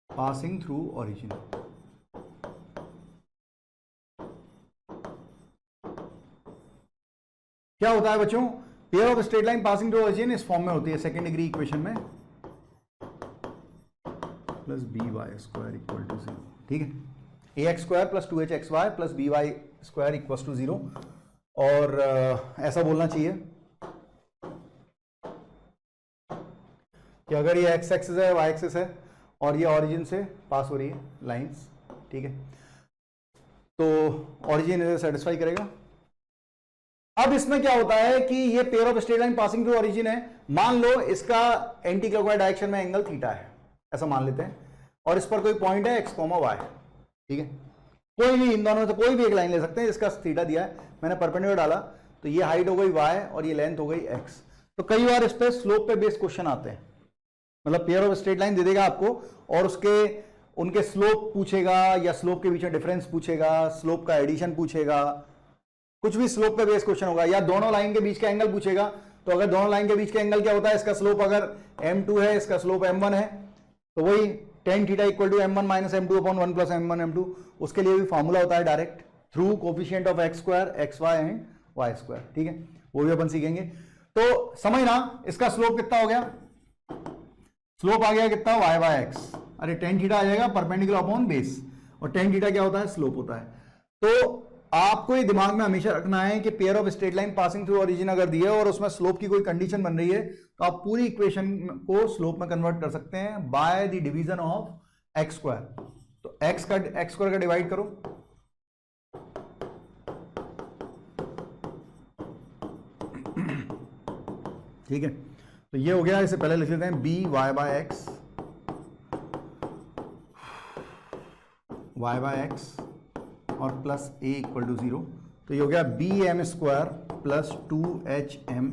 passing through origin क्या होता है बच्चों? Pair of straight line passing through origin इस फॉर्म में होती है सेकेंड डिग्री इक्वेशन में, plus b y square equal to 0, ठीक है। ax square plus 2hxy plus by square equal to 0, और ऐसा बोलना चाहिए कि अगर ये x एक्सिस है, y एक्सिस है, और ये ओरिजिन से पास हो रही है लाइंस, ठीक है, तो ओरिजिन इसे सेटिस्फाई करेगा। अब इसमें क्या होता है कि ये pair of straight line passing through origin है, मान लो इसका एंटी क्लॉकवाइज डायरेक्शन में एंगल थीटा है, ऐसा मान लेते हैं, और इस पर कोई पॉइंट है x, y, ठीक है। कोई भी इन दोनों से कोई भी एक लाइन ले सकते हैं, इसका थीटा दिया है, मैंने परपेंडिकुलर डाला, तो ये हाइट हो गई y और ये लेंथ हो गई x। तो कई बार इस पे स्लोप पे बेस्ड क्वेश्चन आते हैं, मतलब पेयर ऑफ स्ट्रेट लाइन दे देगा आपको और उसके उनके स्लोप पूछेगा या स्लोप के बीच में डिफरेंस पूछेगा, स्लोप का एडिशन पूछेगा, कुछ भी स्लोप पे बेस क्वेश्चन होगा, या दोनों लाइन के बीच का एंगल पूछेगा, तो अगर दोनों लाइन के बीच का एंगल क्या होता है, इसका स्लोप अगर m2 है, इसका स्लोप m1 है, तो वही tan theta equal to m1 minus m2 upon 1 plus m1 m2, उसके लिए भी फॉर्मूला होता है direct through coefficient of x square x y and y square, ठीक है, वो भी अपन सीखेंगे। तो समझना इसका स्लोप कितना हो गया, स्लोप आ गया कितना y बाय एक्स, अरे tan थीटा आ जाएगा परपेंडिकुलर अपॉन बेस, और tan थीटा क्या होता है, स्लोप होता है। तो आपको ये दिमाग में हमेशा रखना है कि pair of straight line passing through origin अगर दी है और उसमें स्लोप की कोई कंडीशन बन रही है, तो आप पूरी इक्वेशन को स्लोप में कन्वर्ट कर सकते हैं by the division of x square. तो एक्स स्क्वायर का डिवाइड करो, ठीक है, तो ये हो गया, इसे पहले लिख लेते हैं B y by x, Y by x और प्लस ए इक्वल टू 0, तो ये हो गया B M square plus 2HM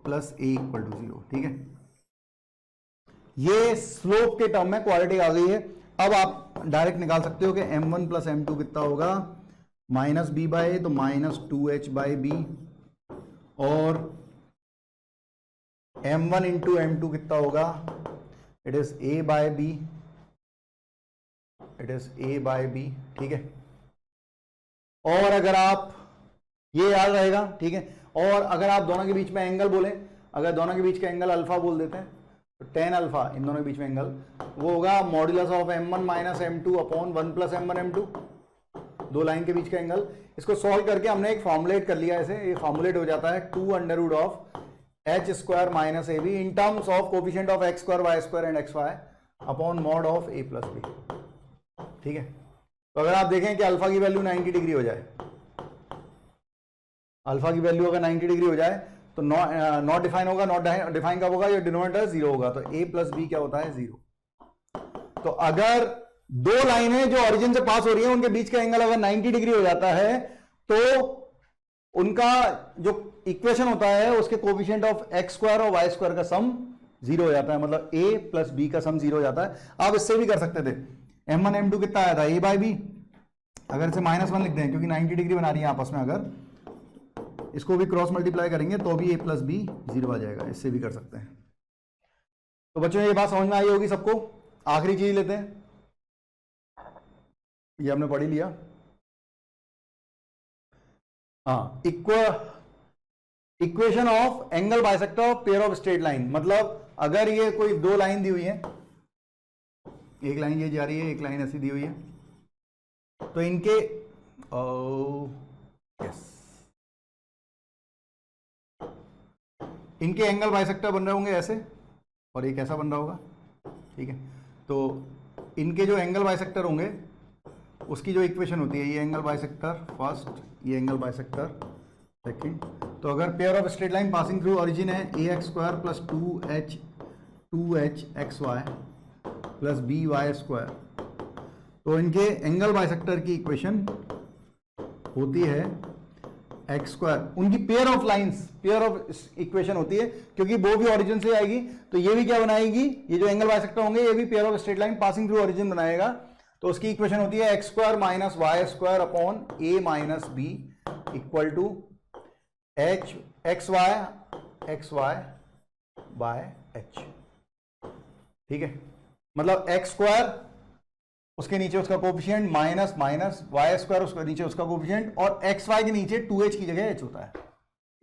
plus A equal to 0, ठीक है। ये स्लोप के टर्म में क्वालिटी आ गई है। अब आप डायरेक्ट निकाल सकते हो कि m1 प्लस m2 कितना होगा, माइनस बी बाय ए, तो माइनस 2H बाई बी, और m1 इंटू m2 कितना होगा, it is a by B, it is a by B, ठीक है। और अगर आप ये याद रहेगा, ठीक है, और अगर आप दोनों के बीच में एंगल बोले, अगर दोनों के बीच का एंगल अल्फा बोल देते हैं, तो tan अल्फा इन दोनों के बीच में एंगल वो होगा modulus of m1 minus m2 upon 1 plus m1 m2, दो लाइन के बीच का एंगल। इसको सॉल्व करके हमने एक फॉर्मुलेट कर लिया, ऐसे ये फॉर्मुलेट हो जाता है 2 under root of h square minus A B in terms of coefficient of x square Y square and X Y upon mod of a plus B, ठीक है। तो अगर आप देखें कि अल्फा की वैल्यू 90 डिग्री हो जाए, अल्फा की वैल्यू अगर 90 डिग्री हो जाए, तो नॉट डिफाइन होगा, नॉट डिफाइन कब होगा, ये डिनोमिनेटर 0 होगा, तो a प्लस बी क्या होता है, 0। तो अगर दो लाइनें जो ओरिजिन से पास हो रही हैं उनके बीच का एंगल अगर 90 डिग्री हो जाता है, तो उनका जो इक्वेशन होता है उसके कोफिशिएंट ऑफ एक्स स्क्वायर और वाई स्क्वायर का सम 0 हो जाता है, मतलब a प्लस बी का सम 0 हो जाता है। आप इससे भी कर सकते थे, m1 m2 कितना आया था, a बाई बी, अगर इसे -1 लिख दें क्योंकि 90 डिग्री बना रही है आपस में, अगर इसको भी क्रॉस मल्टीप्लाई करेंगे तो भी a प्लस बी 0 आ जाएगा, इससे भी कर सकते हैं। तो बच्चों ये बात समझ में आई होगी सबको। आखिरी चीज लेते हैं, ये हमने पढ़ ही लिया, हाँ, equation of angle bisector of pair of straight line. मतलब अगर ये कोई दो लाइन दी हुई है, एक लाइन ये जा रही है, एक लाइन ऐसी दी हुई है, तो इनके यस इनके एंगल बाइसेक्टर बन रहे होंगे ऐसे, और एक ऐसा बन रहा होगा, ठीक है। तो इनके जो एंगल बाइसेक्टर होंगे उसकी जो इक्वेशन होती है, ये एंगल बाइसेक्टर फर्स्ट, ये एंगल बाइसेक्टर सेकंड। तो अगर pair of straight line passing through origin है a x square plus 2h x y plus b y square, तो इनके एंगल बाइसेक्टर की इक्वेशन होती है एक्स स्क्वायर। उनकी pair of lines, pair of equation होती है, क्योंकि वो भी ओरिजिन से आएगी, तो ये भी क्या बनाएगी, ये जो एंगल बाइसेक्टर होंगे ये भी pair of straight line passing through origin बनाएगा। तो उसकी इक्वेशन होती है x square minus Y square upon A minus B equal to H X Y by H, ठीक है। मतलब एक्स स्क्वायर उसके नीचे उसका coefficient minus minus Y square उसके नीचे उसका कोफिशिएंट, और एक्स वाई के नीचे 2h की जगह h होता है,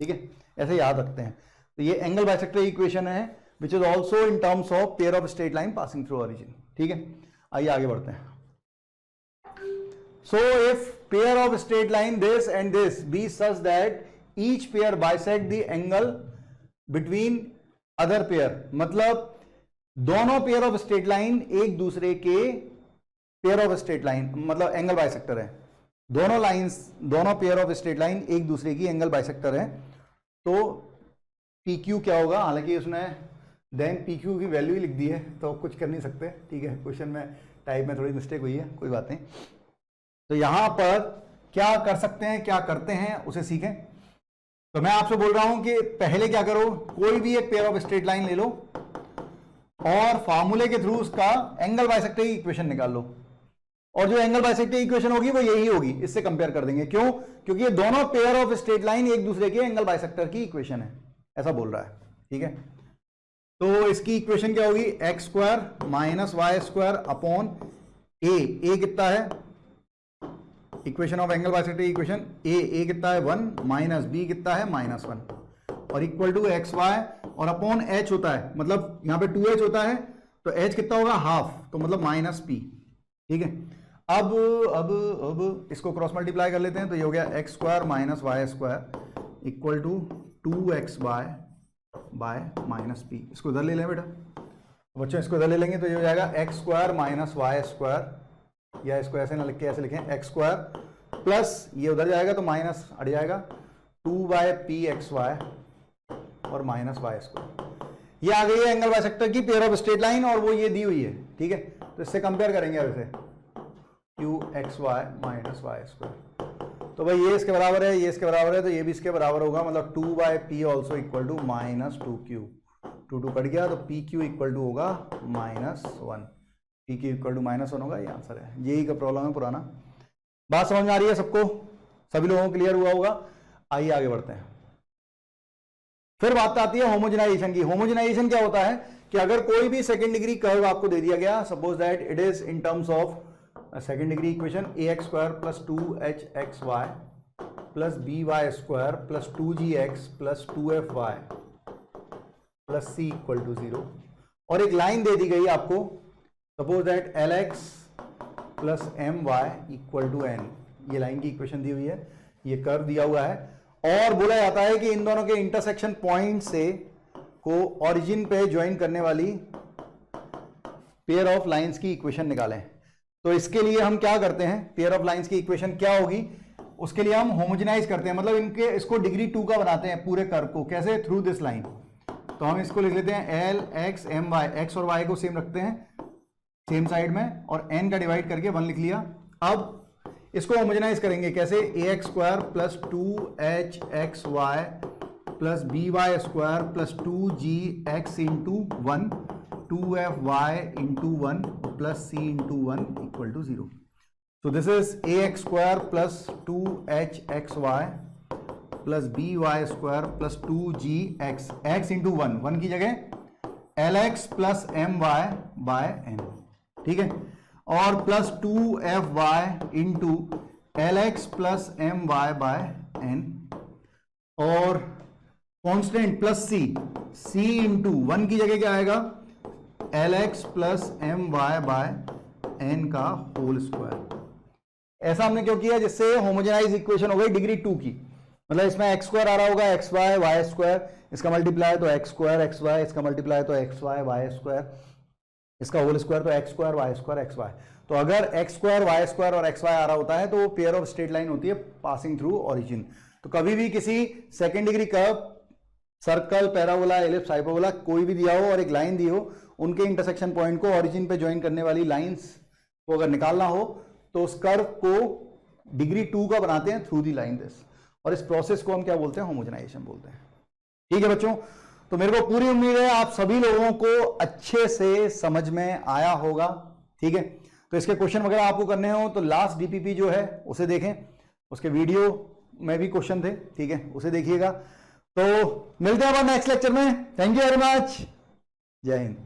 ठीक है। ऐसे याद रखते हैं। तो ये एंगल बाइसेक्टर इक्वेशन है which is also in terms of pair of straight line passing through origin, ठीक है। आइए आगे बढ़ते हैं। So if pair of straight line this and this be such that each pair bisect the angle between other pair, मतलब दोनों pair of straight line एक दूसरे के पेयर ऑफ स्ट्रेट लाइन, मतलब एंगल बाइसेक्टर है, दोनों लाइंस, दोनों pair of straight line एक दूसरे की एंगल बाइसेक्टर है, तो PQ क्या होगा। हालांकि उसने देन PQ की वैल्यू ही लिख दी है, तो कुछ कर नहीं सकते, ठीक है। क्वेश्चन में टाइप में थोड़ी मिस्टेक हुई है, कोई बात नहीं। तो यहां पर क्या कर सकते हैं, क्या करते हैं उसे सीखें। तो मैं आपसे बोल रहा हूं कि पहले क्या करो, कोई भी एक पेयर ऑफ स्ट्रेट लाइन ले लो, और फार्मूले के थ्रू उसका एंगल बाइसेक्टर की इक्वेशन निकाल लो, और जो एंगल बाइसेक्टर की इक्वेशन होगी वो यही होगी, इससे कंपेयर कर देंगे। क्यों? क्योंकि ये दोनों पेयर ऑफ स्ट्रेट लाइन एक दूसरे के एंगल बाइसेक्टर की इक्वेशन है, ऐसा बोल रहा है। ठीक है, तो इसकी इक्वेशन क्या होगी? X square minus Y square upon a कितना है? Equation of angle bisector equation a कितना है? 1 माइनस बी कितना है? -1 और इक्वल टू एक्स वाई और अपॉन एच होता है, मतलब यहां पे 2h होता है तो h कितना होगा? हाफ, तो मतलब -p। ठीक है, अब इसको क्रॉस मल्टीप्लाई कर लेते हैं, तो ये हो गया X square minus Y square equal to 2x by -p। इसको इधर ले लें बेटा बच्चों, इसको इधर ले लेंगे तो ये हो जाएगा X square minus Y square, या इसको ऐसे ना लिख के ऐसे लिखें, एक्स स्क्वायर प्लस ये उधर जाएगा तो माइनस हट जाएगा 2/pxy और माइनस वाई स्क्वायर। ये आ गई है एंगल बाइसेक्टर की पेयर ऑफ स्ट्रेट लाइन, और वो ये दी हुई है। ठीक है, तो इससे कंपेयर करेंगे अब इसे, qxy माइनस वाई स्क्वायर, तो भाई ये इसके बराबर है, ये इसके बराबर है, तो ये भी इसके बराबर होगा, मतलब 2/p also equal to -2q। 2 cut गया तो pq इक्वल टू होगा -1, pq इक्वल टू -1 होगा। ये आंसर है, यही का प्रॉब्लम है पुराना। बात समझ में आ रही है सबको? सभी लोगों को क्लियर हुआ होगा? आइए आगे बढ़ते हैं। फिर बात आती है होमोजेनाइजेशन की। होमोजेनाइजेशन क्या होता है कि अगर कोई भी सेकंड डिग्री कर्व आपको दे दिया गया, suppose that it is in terms of second degree equation ax square plus 2hxy plus by square plus 2gx plus 2fy plus c equal to 0, और एक लाइन दे दी गई आपको, suppose that lx plus my equal to n, ये line की equation दी हुई है, ये कर्व दिया हुआ है, और बोला जाता है कि इन दोनों के इंटरसेक्शन पॉइंट से को ओरिजिन पे ज्वाइन करने वाली पेयर ऑफ लाइंस की इक्वेशन निकालें। तो इसके लिए हम क्या करते हैं, पेयर ऑफ लाइंस की इक्वेशन क्या होगी, उसके लिए हम होमोजेनाइज करते हैं, मतलब इनके इसको डिग्री 2 का बनाते हैं पूरे कर्व को। कैसे? Through this line. तो हम इसको लिख लेते हैं L X M Y, X और वाई को सेम रखते हैं सेम साइड में, और n का डिवाइड करके 1 लिख लिया। अब इसको होमोजेनाइज करेंगे कैसे? ax square plus 2hxy plus by square plus 2gx into 1 2fy into 1 plus c into 1 equal to 0। So this is ax square plus 2hxy plus by square plus 2gx, x into 1 की जगह lx plus my by n। ठीक है, और plus 2fy into lx plus my by n, और constant plus c into 1 की जगह क्या आएगा? lx plus my by n का होल स्क्वायर। ऐसा हमने क्यों किया? जिससे होमोजेनाइज इक्वेशन हो गई डिग्री 2 की, मतलब इसमें एक्स स्क्वायर आ रहा होगा xy y स्क्वायर, इसका मल्टीप्लाई तो x स्क्वायर xy, इसका मल्टीप्लाई तो xy y स्क्वायर, इसका होल स्क्वायर तो x square y square xy। तो अगर x स्क्वायर y स्क्वायर और xy आ रहा होता है तो वो पेयर ऑफ स्ट्रेट लाइन होती है पासिंग थ्रू ओरिजिन। तो कभी भी किसी second degree curve, circle, parabola, ellipse, hyperbola कोई भी दिया हो और एक लाइन दी हो, उनके इंटरसेक्शन पॉइंट को ओरिजिन पे ज्वाइन करने वाली लाइंस को अगर निकालना हो तो उस कर्व को डिग्री 2 का बनाते हैं थ्रू दी लाइन दिस, और इस प्रोसेस को हम क्या बोलते हैं? होमोजेनाइजेशन बोलते हैं। ठीक है बच्चों, तो मेरे को पूरी उम्मीद है आप सभी लोगों को अच्छे से समझ में आया होगा। ठीक है, तो इसके क्वेश्चन वगैरह आपको करने हो तो लास्ट डीपीपी जो है उसे देखें, उसके वीडियो में भी क्वेश्चन थे। ठीक है, उसे देखिएगा। तो मिलते हैं अब नेक्स्ट लेक्चर में। थैंक यू वेरी मच, जय हिंद।